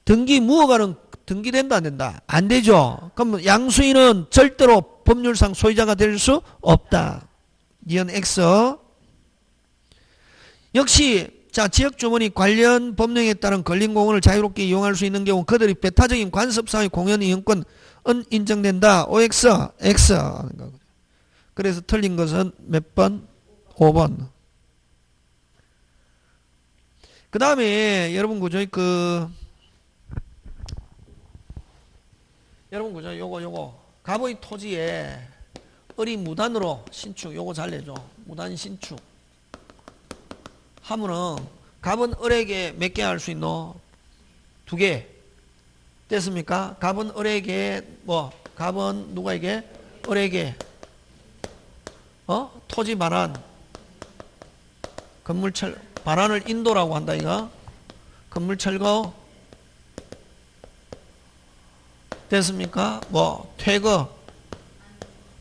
[SPEAKER 1] 등기 무허가는 등기된다 안 된다? 안 되죠. 그럼 양수인은 절대로 법률상 소유자가 될 수 없다. 니은 X. 역시 자 지역주민이 관련 법령에 따른 걸린 공원을 자유롭게 이용할 수 있는 경우 그들이 배타적인 관습상의 공연 이용권은 인정된다. OX, X. 그래서 틀린 것은 몇 번? 5번. 그 다음에 여러분 그죠? 여러분 그죠? 요거 갑의 토지에 을이 무단으로 신축 요거 잘 내죠. 무단 신축 하면은 갑은 을에게 몇 개 할 수 있노? 2개 됐습니까? 갑은 을에게 갑은 누구에게? 을에게 토지 반환 건물 반환을 인도라고 한다 이거. 건물 철거 됐습니까? 퇴거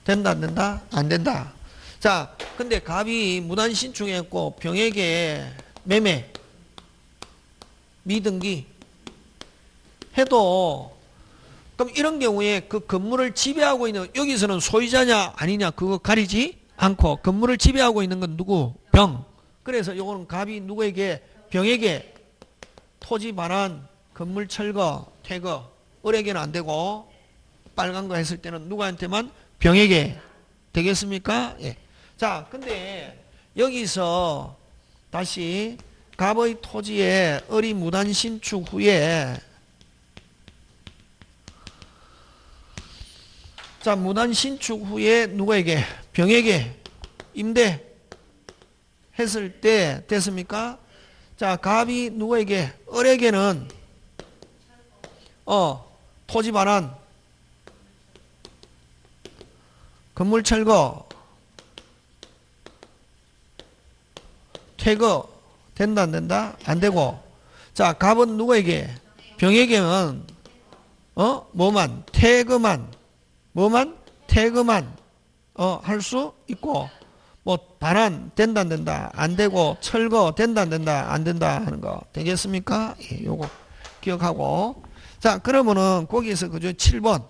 [SPEAKER 1] 된다 안 된다? 안 된다. 자, 근데 갑이 무단 신축했고 병에게 매매 미등기 해도 그럼 이런 경우에 그 건물을 지배하고 있는 여기서는 소유자냐 아니냐 그거 가리지 않고 건물을 지배하고 있는 건 누구? 병. 그래서 요거는 갑이 누구에게? 병에게 토지 반환 건물 철거 퇴거 을에게는 안 되고 빨간 거 했을 때는 누구한테만? 병에게 되겠습니까? 예. 자, 근데 여기서 다시 갑의 토지에 을이 무단 신축 후에 자, 무단 신축 후에 누구에게? 병에게 임대 했을 때 됐습니까? 자, 갑이 누구에게? 을에게는 토지 반환 건물 철거 퇴거 된다 안 된다? 안 되고. 자, 갑은 누구에게? 병에게는 뭐만? 퇴거만 퇴거만 할 수 있고 반환 된다 안 된다? 안 되고 철거 된다 안 된다? 안 된다 하는 거 되겠습니까? 예, 요거 기억하고. 자, 그러면은 거기에서 그죠? 7번.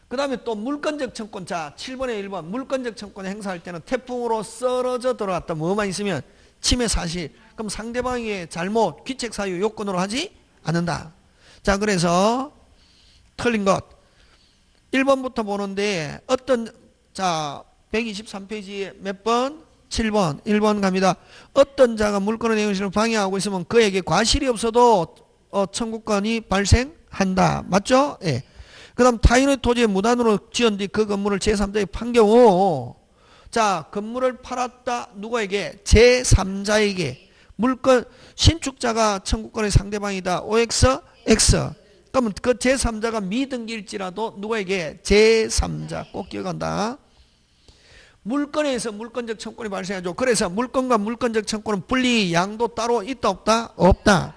[SPEAKER 1] 그 다음에 또 물권적 청권. 자, 7번에 1번. 물권적 청권 행사할 때는 태풍으로 썰어져 들어왔다. 뭐만 있으면 침해 사실. 그럼 상대방의 잘못, 귀책 사유 요건으로 하지 않는다. 자, 그래서 틀린 것. 1번부터 보는데 자, 123페이지에 몇 번? 7번. 1번 갑니다. 어떤 자가 물권의 내용실을 방해하고 있으면 그에게 과실이 없어도 청구권이 발생한다. 맞죠? 예. 그 다음 타인의 토지에 무단으로 지은 뒤 그 건물을 제3자에게 판 경우 자, 건물을 팔았다. 누구에게? 제3자에게. 물권 신축자가 청구권의 상대방이다. OX, X. 그러면 그 제3자가 미등기일지라도 누구에게? 제3자. 꼭 기억한다. 물권에서 물권적 청권이 발생하죠. 그래서 물권과 물권적 청권은 분리 양도 따로 있다 없다? 없다.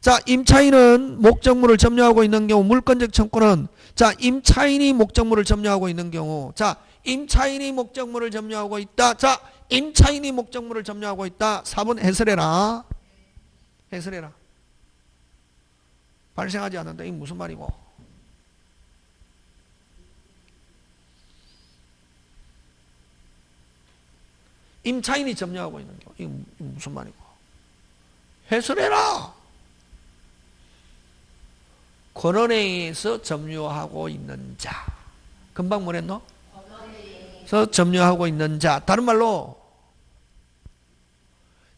[SPEAKER 1] 자, 임차인은 목적물을 점유하고 있는 경우 물권적 청권은 자, 임차인이 목적물을 점유하고 있는 경우 자, 임차인이 목적물을 점유하고 있다. 자, 임차인이 목적물을 점유하고 있다. 4번 해설해라. 해설해라. 발생하지 않는다. 이게 무슨 말이고? 임차인이 점유하고 있는 경우 이게 무슨 말이고? 해설해라. 권원에 의해서 점유하고 있는 자. 금방 뭐랬노? 서 점유하고 있는 자. 다른 말로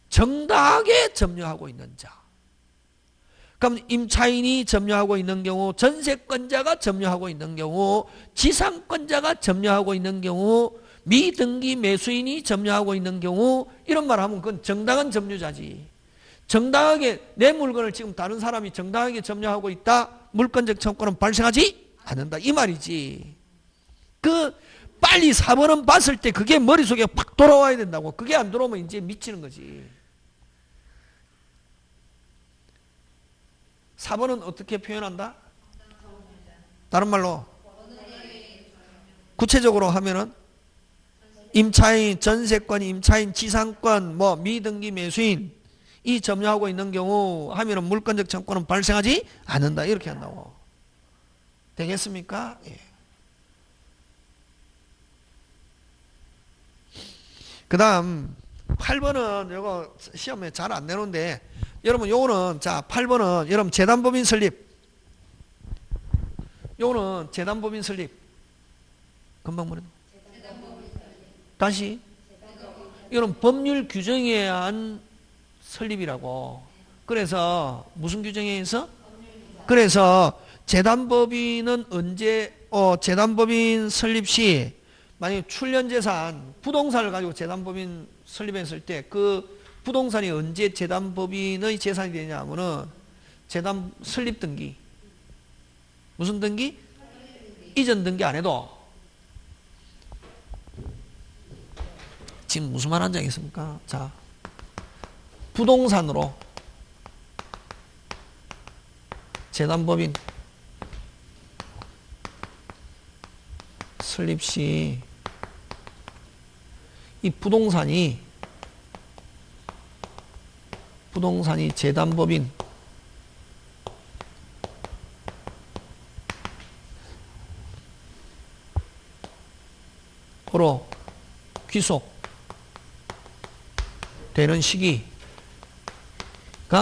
[SPEAKER 1] 정당하게 점유하고 있는 자. 그럼 임차인이 점유하고 있는 경우, 전세권자가 점유하고 있는 경우, 지상권자가 점유하고 있는 경우, 미등기 매수인이 점유하고 있는 경우 이런 말 하면 그건 정당한 점유자지. 정당하게 내 물건을 지금 다른 사람이 정당하게 점유하고 있다. 물권적 청구는 발생하지 않는다. 이 말이지. 빨리 4번은 봤을 때 그게 머릿속에 팍 돌아와야 된다고. 그게 안 들어오면 이제 미치는 거지. 4번은 어떻게 표현한다? 다른 말로 구체적으로 하면은 임차인, 전세권, 임차인, 지상권, 뭐 미등기 매수인 이 점유하고 있는 경우 하면은 물권적 청구는 발생하지 않는다. 이렇게 한다고. 되겠습니까? 예. 그 다음 8번은 요거 시험에 잘 안 내놓은데 여러분 요거는 자 8번은 여러분 재단법인 설립 요거는 재단법인 설립 금방 뭐래 다시 이건 법률 규정에 의한 설립이라고. 그래서 무슨 규정에 의해서? 그래서 재단법인은 언제 재단법인 설립 시 만약에 출연재산 부동산을 가지고 재단법인 설립했을 때 그 부동산이 언제 재단법인의 재산이 되냐 하면은 재단 설립 등기 무슨 등기? 이전 등기 안 해도 지금 무슨 말 한지 알겠습니까? 자, 부동산으로 재단법인 설립 시 이 부동산이 재단법인 으로 귀속되는 시기가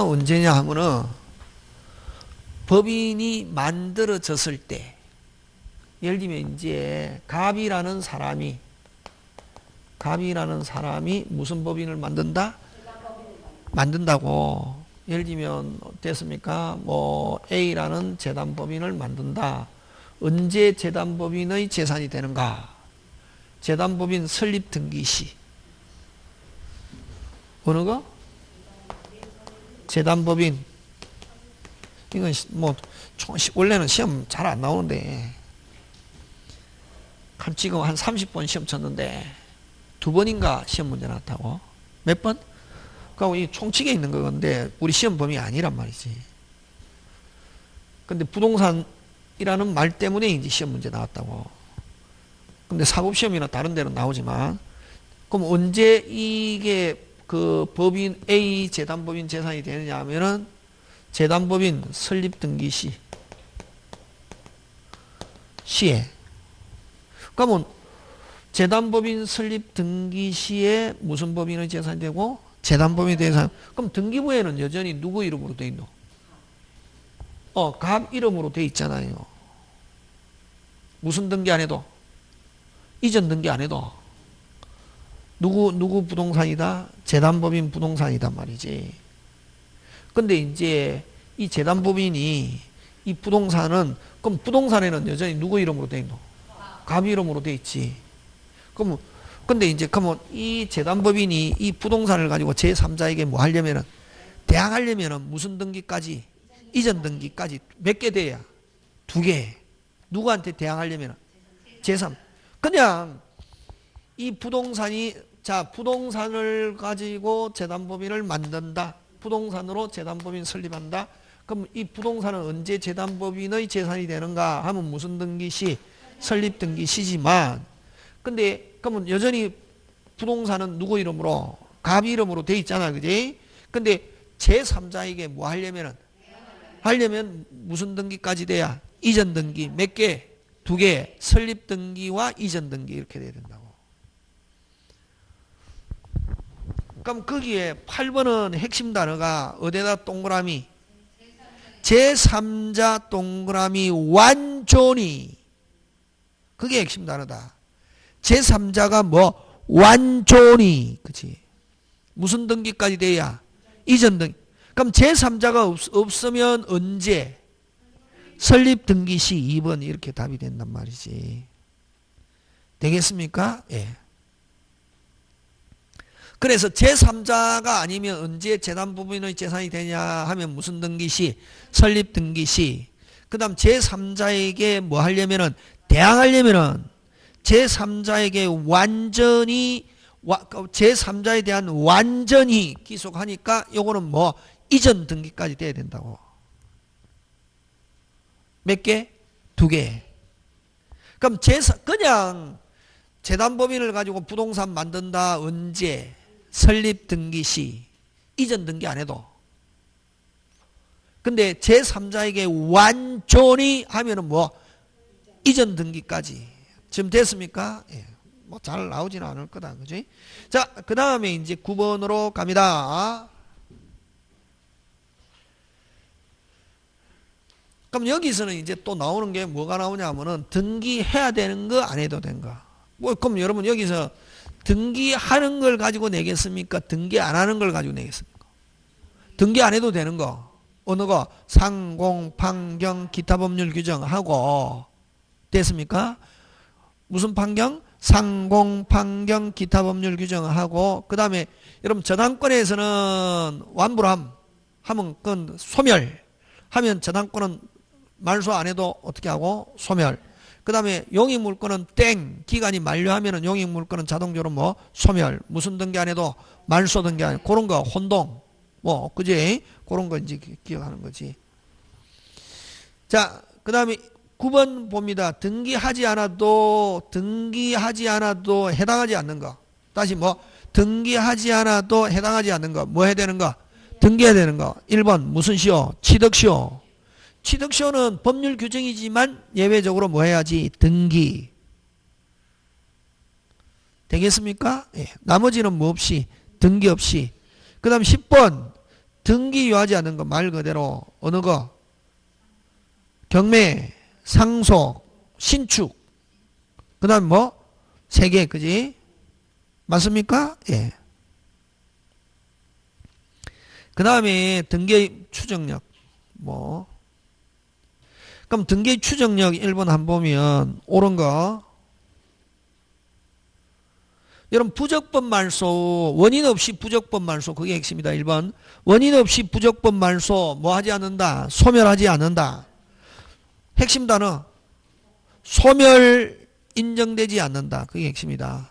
[SPEAKER 1] 언제냐 하면은 법인이 만들어졌을 때 예를 들면 이제 갑이라는 사람이 무슨 법인을 만든다고. 예를 들면 어땠습니까? 뭐 A라는 재단법인을 만든다. 언제 재단법인의 재산이 되는가? 재단법인 설립 등기 시. 어느 거? 재단법인. 이건 뭐 원래는 시험 잘 안 나오는데 지금 한 30번 시험 쳤는데 2번인가 시험 문제 나왔다고. 몇 번? 그러니까 이 총칙에 있는 건데 우리 시험 범위 아니란 말이지. 근데 부동산이라는 말 때문에 이제 시험 문제 나왔다고. 근데 사법시험이나 다른 데는 나오지만 그럼 언제 이게 그 법인 A 재단법인 재산이 되느냐 하면은 재단법인 설립 등기 시에. 그러면 재단법인 설립 등기 시에 무슨 법인의 재산이 되고 재단법인에 대해서 그럼 등기부에는 여전히 누구 이름으로 돼 있노? 갑 이름으로 돼 있잖아요. 무슨 등기 안 해도? 이전 등기 안 해도 누구 부동산이다? 재단법인 부동산이단 말이지. 근데 이제 이 재단법인이 이 부동산은 그럼 부동산에는 여전히 누구 이름으로 돼 있노? 갑 이름으로 돼 있지. 그럼 근데 이제 그러면 이 재단법인이 이 부동산을 가지고 제3자에게 뭐 하려면은 대항하려면은 무슨 등기까지? 이전 등기까지 몇 개 돼야? 2개. 누구한테 대항하려면은 제3. 그냥 이 부동산이 부동산을 가지고 재단법인을 만든다. 부동산으로 재단법인 설립한다. 그럼 이 부동산은 언제 재단법인의 재산이 되는가 하면 무슨 등기 시? 설립 등기 시지만 근데 그러면 여전히 부동산은 누구 이름으로? 갑 이름으로 돼 있잖아. 그지? 근데 제3자에게 뭐 하려면 무슨 등기까지 돼야? 이전 등기 몇 개? 2개. 설립 등기와 이전 등기 이렇게 돼야 된다고. 그럼 거기에 8번은 핵심 단어가 어디다 동그라미? 제3자 동그라미 완전히. 그게 핵심 단어다. 제3자가 뭐? 완전히. 그치? 무슨 등기까지 돼야? 이전 등기. 그럼 제3자가 없으면 언제? 설립 등기 시 2번 이렇게 답이 된단 말이지. 되겠습니까? 예. 그래서 제3자가 아니면 언제 재단법인의 재산이 되냐 하면 무슨 등기 시? 설립 등기 시. 그 다음 제3자에게 뭐 하려면은 대항하려면은 제3자에게 완전히 제3자에 대한 완전히 기속하니까 요거는 뭐 이전 등기까지 돼야 된다고. 몇 개? 2개. 그럼 그냥 재단법인을 가지고 부동산 만든다. 언제? 설립 등기 시. 이전 등기 안 해도. 근데 제3자에게 완전히 하면은 뭐 이전 등기까지. 지금 됐습니까? 예. 뭐 잘 나오지는 않을 거다. 그지? 자, 그 다음에 이제 9번으로 갑니다. 그럼 여기서는 이제 또 나오는 게 뭐가 나오냐 하면은 등기해야 되는 거 안 해도 되는 거. 뭐, 그럼 여러분 여기서 등기하는 걸 가지고 내겠습니까? 등기 안 하는 걸 가지고 내겠습니까? 등기 안 해도 되는 거. 어느 거? 상공, 판경, 기타 법률 규정하고 됐습니까? 무슨 판경? 상공, 판경, 기타 법률 규정하고 그 다음에 여러분 저당권에서는 완불함 하면 그건 소멸 하면 저당권은 말소 안 해도 어떻게 하고 소멸. 그 다음에 용익물권은 땡 기간이 만료하면은 용익물권은 자동적으로 뭐 소멸. 무슨 등기 안 해도 말소 등기 안 해도 그런 거 혼동 뭐 그지? 그런 거 이제 기억하는 거지. 자, 그 다음에 9번 봅니다. 등기하지 않아도 해당하지 않는 거. 다시 뭐 등기하지 않아도 해당하지 않는 거. 뭐 해야 되는 거? 등기해야 되는 거. 1번 무슨 시효? 취득시효. 취득시효는 법률 규정이지만 예외적으로 뭐 해야지? 등기. 되겠습니까? 예. 나머지는 뭐 없이 등기 없이. 그 다음 10번 등기 요하지 않는 거 말 그대로 어느 거? 경매, 상속, 신축. 그 다음 뭐? 3개 그지? 맞습니까? 예. 그 다음에 등기의 추정력. 뭐. 그럼 등기의 추정력 1번 한 보면 옳은 거. 여러분 부적법 말소 원인 없이 부적법 말소 그게 핵심이다. 1번 원인 없이 부적법 말소 뭐 하지 않는다. 소멸하지 않는다. 핵심 단어 소멸 인정되지 않는다. 그게 핵심이다.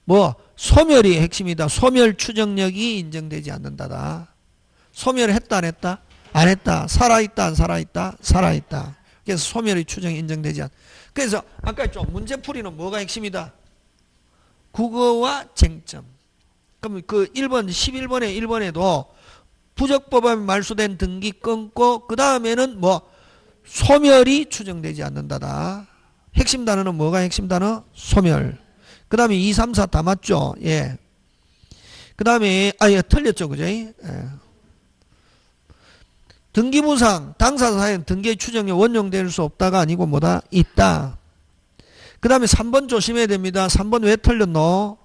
[SPEAKER 1] 뭐 소멸이 핵심이다. 소멸 추정력이 인정되지 않는다다. 소멸했다 안 했다? 안 했다. 살아있다 안 살아있다? 살아있다. 그래서 소멸의 추정이 인정되지 않. 그래서 아까 했죠. 문제풀이는 뭐가 핵심이다? 국어와 쟁점. 그럼 그 1번 11번에 1번에도 부적법에 말소된 등기 끊고 그 다음에는 뭐 소멸이 추정되지 않는다다. 핵심 단어는 뭐가 핵심 단어? 소멸. 그 다음에 2, 3, 4 다 맞죠? 예. 그 다음에 예, 틀렸죠. 그죠? 예. 등기부상 당사자의 등기의 추정이 원용될 수 없다가 아니고 뭐다? 있다. 그 다음에 3번 조심해야 됩니다. 3번 왜 틀렸노?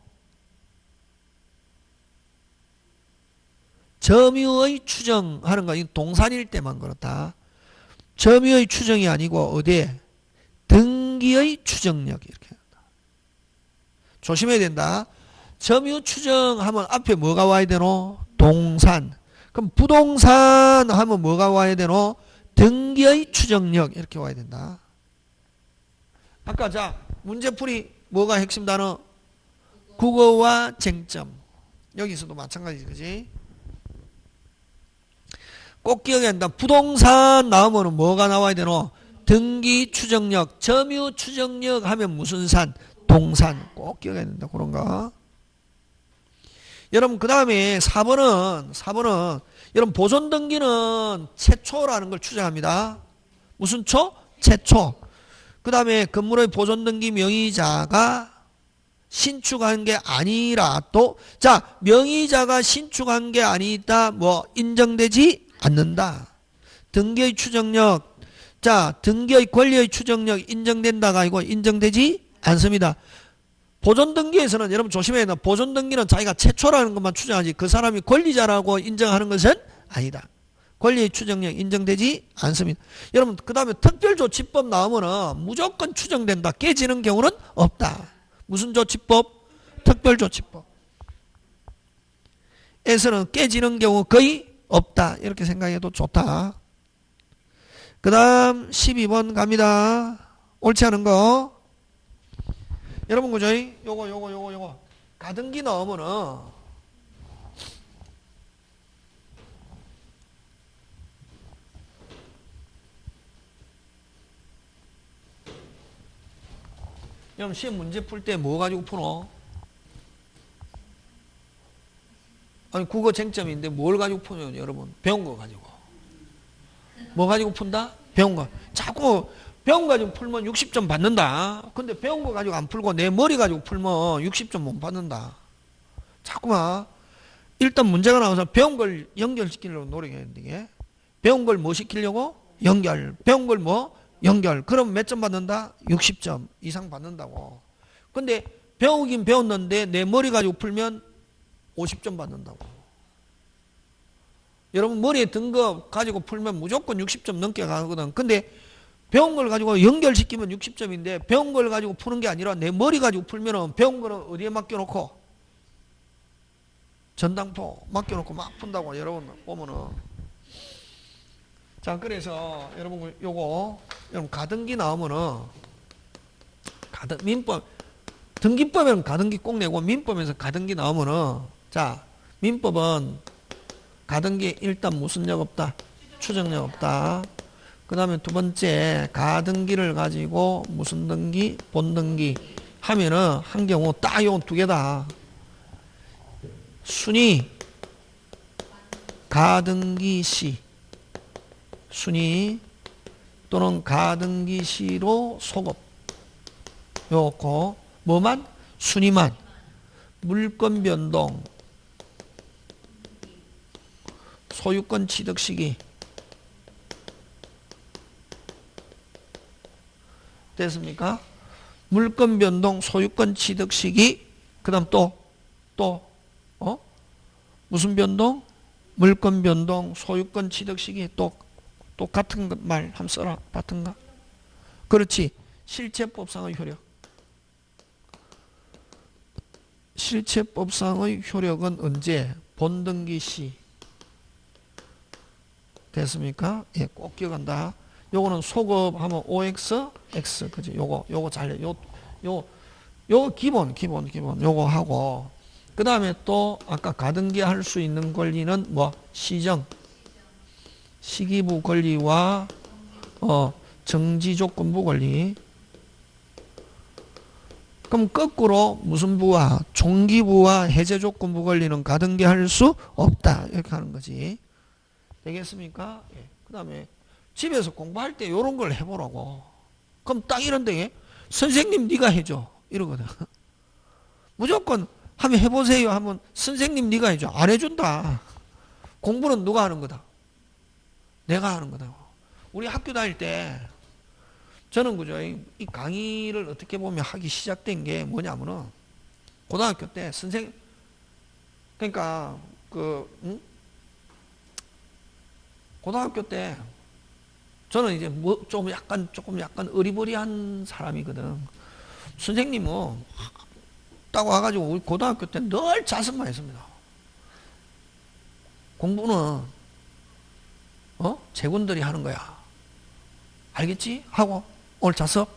[SPEAKER 1] 점유의 추정하는 거, 이 동산일 때만 그렇다. 점유의 추정이 아니고 어디에? 등기의 추정력 이렇게 한다. 조심해야 된다. 점유 추정하면 앞에 뭐가 와야 되노? 동산. 그럼 부동산 하면 뭐가 와야 되노? 등기의 추정력 이렇게 와야 된다. 아까 자 문제풀이 뭐가 핵심 단어? 국어와 쟁점. 여기서도 마찬가지지 그지? 꼭 기억해야 한다. 부동산 나오면 뭐가 나와야 되노? 등기 추정력, 점유 추정력 하면 무슨 산? 동산. 꼭 기억해야 된다. 그런 거. 여러분 그 다음에 4번은 여러분 보존 등기는 최초라는 걸 추정합니다. 무슨 초? 최초. 그 다음에 건물의 보존 등기 명의자가 신축한 게 아니라 또 자 명의자가 신축한 게 아니다 뭐 인정되지 않는다. 등기의 추정력 자 등기의 권리의 추정력 인정된다가 아니고 인정되지 않습니다. 보존 등기에서는 여러분 조심해야 된다. 보존 등기는 자기가 최초라는 것만 추정하지 그 사람이 권리자라고 인정하는 것은 아니다. 권리의 추정력 인정되지 않습니다. 여러분 그 다음에 특별조치법 나오면은 무조건 추정된다. 깨지는 경우는 없다. 무슨 조치법? 특별조치법. 에서는 깨지는 경우 거의 없다. 이렇게 생각해도 좋다. 그 다음 12번 갑니다. 옳지 않은 거. 여러분 그죠? 요거 가등기 넣으면은 여러분 시험 문제 풀 때 뭐 가지고 풀어? 아니 국어 쟁점인데 뭘 가지고 푸냐면 여러분 배운 거 가지고. 뭐 가지고 푼다? 배운 거. 자꾸 배운 거 가지고 풀면 60점 받는다. 근데 배운 거 가지고 안 풀고 내 머리 가지고 풀면 60점 못 받는다. 자꾸만 일단 문제가 나와서 배운 걸 연결시키려고 노력해야 돼. 배운 걸 뭐 시키려고? 연결. 배운 걸 뭐? 연결. 그럼 몇 점 받는다? 60점 이상 받는다고. 근데 배우긴 배웠는데 내 머리 가지고 풀면 50점 받는다고. 여러분 머리에 든 거 가지고 풀면 무조건 60점 넘게 가거든. 근데 배운 걸 가지고 연결시키면 60점인데 배운 걸 가지고 푸는 게 아니라 내 머리 가지고 풀면은 배운 거는 어디에 맡겨놓고? 전당포 맡겨놓고 막 푼다고 여러분 보면은. 자 그래서 여러분 요거 여러분 가등기 나오면은 민법 등기법에는 가등기 꼭 내고 민법에서 가등기 나오면은 자 민법은 가등기 일단 무슨 력 없다? 추정력 없다. 그 다음에 두 번째 가등기를 가지고 무슨 등기? 본등기 하면은 한 경우 딱 요 두 개다. 순위 가등기시 순위 또는 가등기시로 소급 요거 뭐만? 순위만 물권 변동 소유권 취득 시기 됐습니까? 물권 변동 소유권 취득 시기 그 다음 또 무슨 변동? 물권 변동 소유권 취득 시기 또 같은 말 한번 써라. 같은가? 그렇지. 실체법상의 효력 실체법상의 효력은 언제? 본등기 시 됐습니까? 예, 꼭 기억한다. 요거는 소급하면 OX, X, 그지? 요거 잘해. 요거 기본. 요거 하고. 그 다음에 또, 아까 가등기 할 수 있는 권리는 뭐? 시정. 시기부 권리와, 정지조건부 권리. 그럼 거꾸로 무슨 부와? 종기부와 해제조건부 권리는 가등기 할 수 없다. 이렇게 하는 거지. 되겠습니까? 예. 그 다음에 집에서 공부할 때 이런 걸 해보라고. 그럼 딱 이런데 선생님 네가 해줘 이러거든. 무조건 한번 해보세요 하면 선생님 네가 해줘. 안 해준다. 공부는 누가 하는 거다? 내가 하는 거다. 우리 학교 다닐 때 저는 그죠 이 강의를 어떻게 보면 하기 시작된 게 뭐냐면은 고등학교 때 선생님 그러니까 고등학교 때 저는 이제 뭐 조금 약간 어리버리한 사람이거든. 선생님은 딱 와가지고 우리 고등학교 때 늘 자습만 했습니다. 공부는 제군들이 하는 거야. 알겠지? 하고 오늘 자습.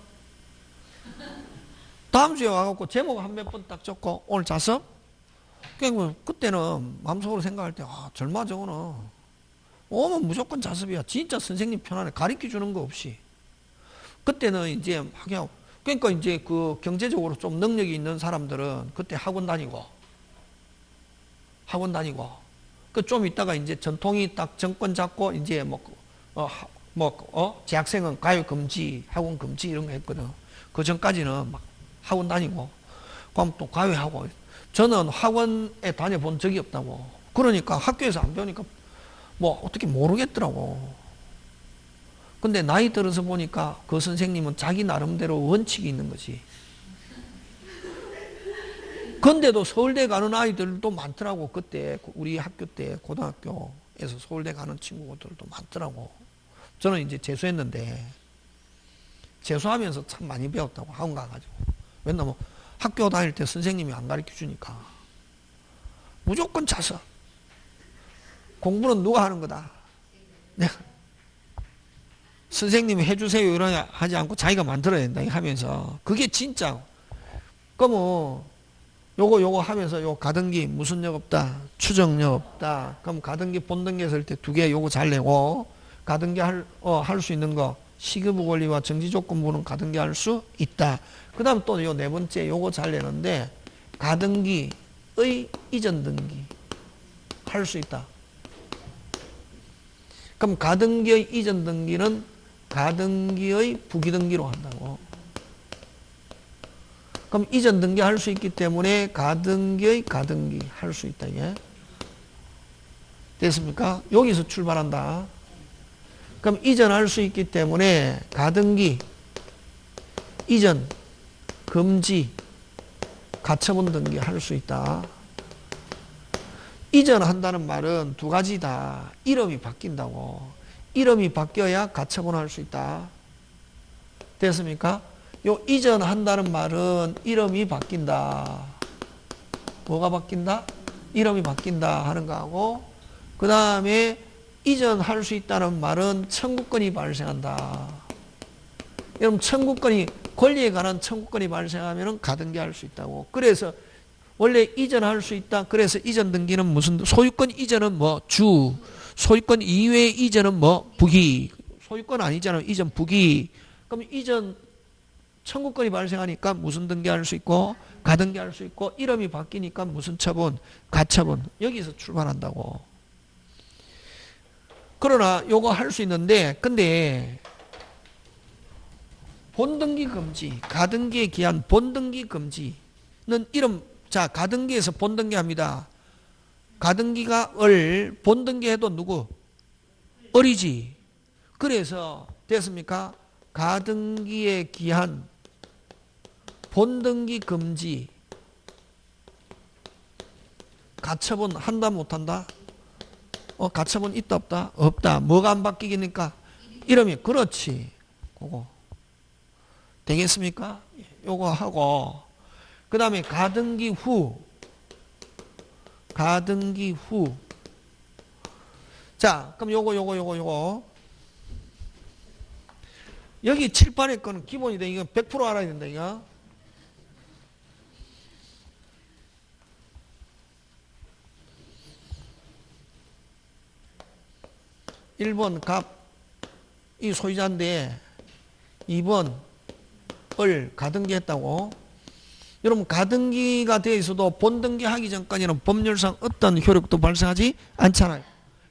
[SPEAKER 1] 다음 주에 와갖고 제목 한 몇 번 딱 적고 오늘 자습. 그러니까 그때는 마음속으로 생각할 때 젊어 저거는 오면 무조건 자습이야. 진짜 선생님 편안해. 가르쳐 주는 거 없이. 그때는 이제 하게 그러니까 이제 그 경제적으로 좀 능력이 있는 사람들은 그때 학원 다니고 그 좀 있다가 이제 전통이 딱 정권 잡고 이제 재학생은 가요 금지, 학원 금지 이런 거 했거든. 그 전까지는 막 학원 다니고 그럼 또 가요하고 저는 학원에 다녀본 적이 없다고. 그러니까 학교에서 안 배우니까 뭐 어떻게 모르겠더라고. 근데 나이 들어서 보니까 그 선생님은 자기 나름대로 원칙이 있는 거지. 근데도 서울대 가는 아이들도 많더라고. 그때 우리 학교 때 고등학교에서 서울대 가는 친구들도 많더라고. 저는 이제 재수했는데 재수하면서 참 많이 배웠다고. 학원 가가지고. 맨날 뭐 학교 다닐 때 선생님이 안 가르쳐 주니까 무조건 자서 공부는 누가 하는 거다. 내가 선생님이 해주세요 이런 하지 않고 자기가 만들어야 된다 하면서 그게 진짜. 그러면 요거 하면서 요 가등기 무슨 력 없다? 추정력 없다. 그럼 가등기 본등기 했을 때 두 개 요거 잘 내고 가등기 할 수 있는 거 시기부 권리와 정지조건부는 가등기할 수 있다. 그 다음 또 요 네 번째 요거 잘 내는데 가등기의 이전 등기 할 수 있다. 그럼 가등기의 이전 등기는 가등기의 부기등기로 한다고. 그럼 이전 등기 할 수 있기 때문에 가등기의 가등기 할 수 있다. 이게 됐습니까? 여기서 출발한다. 그럼 이전할 수 있기 때문에 가등기, 이전, 금지, 가처분 등기 할 수 있다. 이전한다는 말은 두 가지다. 이름이 바뀐다고. 이름이 바뀌어야 가처분할 수 있다. 됐습니까? 요 이전한다는 말은 이름이 바뀐다. 뭐가 바뀐다? 이름이 바뀐다 하는 거하고, 그 다음에 이전할 수 있다는 말은 청구권이 발생한다. 여러분 청구권이 권리에 관한 청구권이 발생하면 가등기할 수 있다고. 그래서 원래 이전할 수 있다. 그래서 이전 등기는 무슨 소유권 이전은 뭐 주, 소유권 이외의 이전은 뭐 부기. 소유권 아니잖아요. 이전 부기. 그럼 이전 청구권이 발생하니까 무슨 등기할 수 있고 가등기할 수 있고 이름이 바뀌니까 무슨 처분? 가처분. 여기서 출발한다고. 그러나 요거 할 수 있는데 근데 본등기 금지, 가등기에 기한 본등기 금지는 이름 자 가등기에서 본등기 합니다. 가등기가 본등기 해도 누구? 을이지. 그래서 됐습니까? 가등기에 기한 본등기 금지 가처분 한다 못한다? 가처분 있다 없다? 없다. 뭐가 안 바뀌겠습니까? 이름이 그렇지. 그거 되겠습니까? 요거 하고 그 다음에 가등기 후 자 그럼 요거 여기 칠판의 거는 기본이 돼. 이거 100% 알아야 된다. 이거 1번 갑이 소유자인데 2번 을 가등기 했다고. 여러분 가등기가 되어 있어도 본등기 하기 전까지는 법률상 어떤 효력도 발생하지 않잖아요.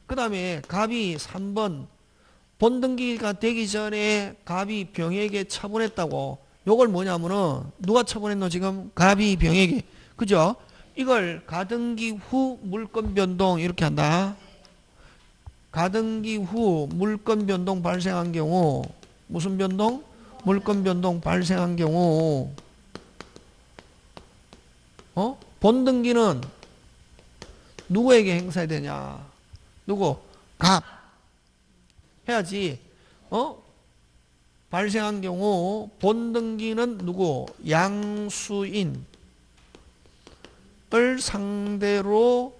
[SPEAKER 1] 그 다음에 갑이 3번 본등기가 되기 전에 갑이 병에게 처분했다고. 요걸 뭐냐면은 누가 처분했노 지금? 갑이 병에게. 그죠? 이걸 가등기 후 물권 변동 이렇게 한다. 가등기 후 물권 변동 발생한 경우 무슨 변동? 물권 변동 발생한 경우 본등기는 누구에게 행사해야 되냐? 누구? 갑 해야지. 발생한 경우 본등기는 누구? 양수인을 상대로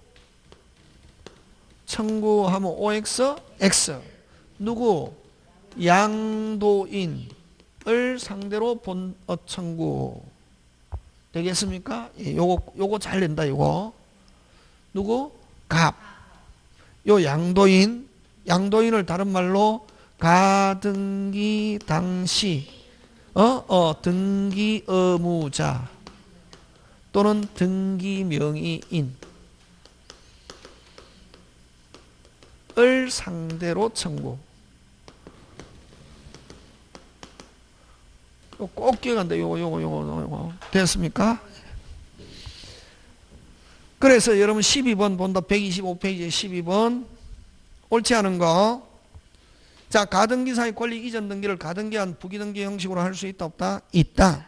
[SPEAKER 1] 청구하면 OX, X. 누구? 양도인을 상대로 청구. 되겠습니까? 예, 요거 잘 낸다, 요거. 누구? 갑. 요 양도인을 다른 말로 가등기 당시, 등기 의무자 또는 등기 명의인을 상대로 청구. 꼭 기억한다. 요거. 됐습니까? 그래서 여러분 12번 본다. 125페이지에 12번. 옳지 않은 거. 자, 가등기사의 권리 이전 등기를 가등기한 부기등기 형식으로 할 수 있다 없다? 있다.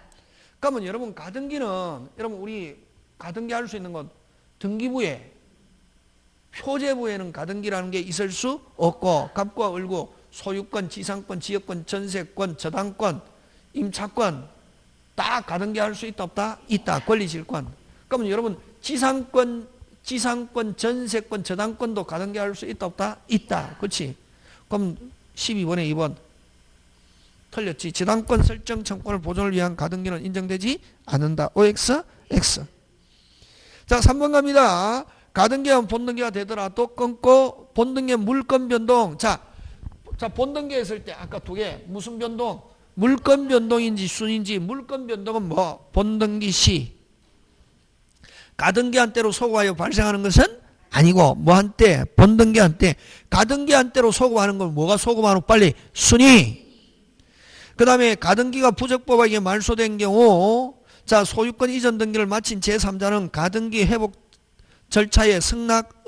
[SPEAKER 1] 그러면 여러분 가등기는 여러분 우리 가등기 할 수 있는 것 등기부에 표제부에는 가등기라는 게 있을 수 없고 갑과 을구 소유권, 지상권, 지역권, 전세권, 저당권, 임차권 다 가등기 할 수 있다 없다? 있다. 권리질권. 그러면 여러분 지상권, 전세권, 저당권도 가등기 할 수 있다 없다? 있다. 그렇지? 그럼 12번에 2번 틀렸지. 저당권 설정 청구권을 보존을 위한 가등기는 인정되지 않는다. OX, X. 자, 3번 갑니다. 가등기하면 본등기가 되더라도 끊고 본등기의 물권 변동. 자, 자, 본등기 했을 때 아까 두 개 무슨 변동? 물건 변동인지 순인지. 물건 변동은 뭐? 본등기 시. 가등기 한때로 소급하여 발생하는 것은 아니고 뭐 한때? 본등기 한때. 가등기 한때로 소급하는 건 뭐가 소급하는? 빨리 순위. 그 다음에 가등기가 부적법하게 말소된 경우 자, 소유권 이전 등기를 마친 제3자는 가등기 회복 절차에 승낙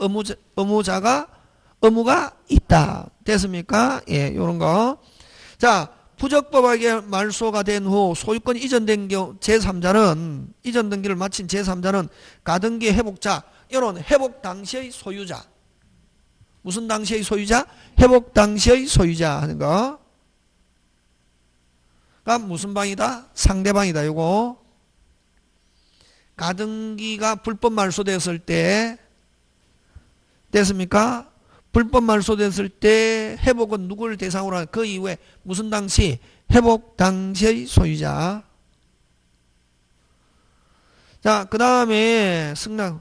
[SPEAKER 1] 의무가 있다. 됐습니까? 예, 요런 거. 자, 부적법하게 말소가 된 후 소유권 이전된 경우 제3자는 이전 등기를 마친 제3자는 가등기 회복자, 이런 회복 당시의 소유자. 무슨 당시의 소유자? 회복 당시의 소유자 하는 거. 가 무슨 방이다? 상대방이다. 요거. 가등기가 불법 말소됐을 때 됐습니까? 불법 말소됐을 때 회복은 누구를 대상으로 하는 그 이후에 무슨 당시? 회복 당시의 소유자. 자, 그 다음에 승낙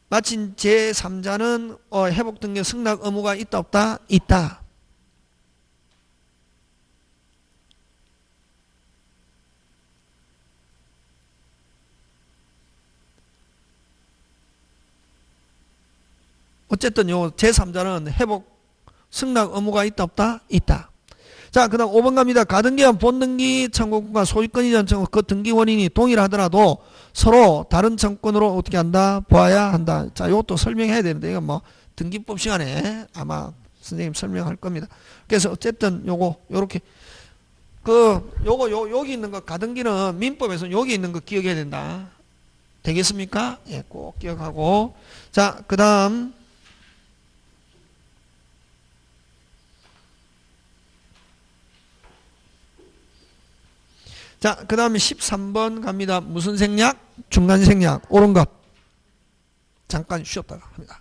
[SPEAKER 1] 마친 제3자는 회복 등기 승낙 의무가 있다 없다? 있다. 어쨌든 요 제3자는 회복 승낙 의무가 있다 없다? 있다. 자, 그 다음 5번 갑니다. 가등기와 본등기 청구권과 소유권 이전 청구 그 등기 원인이 동일하더라도 서로 다른 청구권으로 어떻게 한다? 보아야 한다. 자, 요것도 설명해야 되는데 이건 뭐 등기법 시간에 아마 선생님 설명할 겁니다. 그래서 어쨌든 요거 요렇게 여기 있는 거 가등기는 민법에서 여기 있는 거 기억해야 된다. 되겠습니까? 예, 꼭 기억하고. 자, 그 다음 자, 그 다음에 13번 갑니다. 무슨 생략? 중간 생략. 옳은 것. 잠깐 쉬었다가 합니다.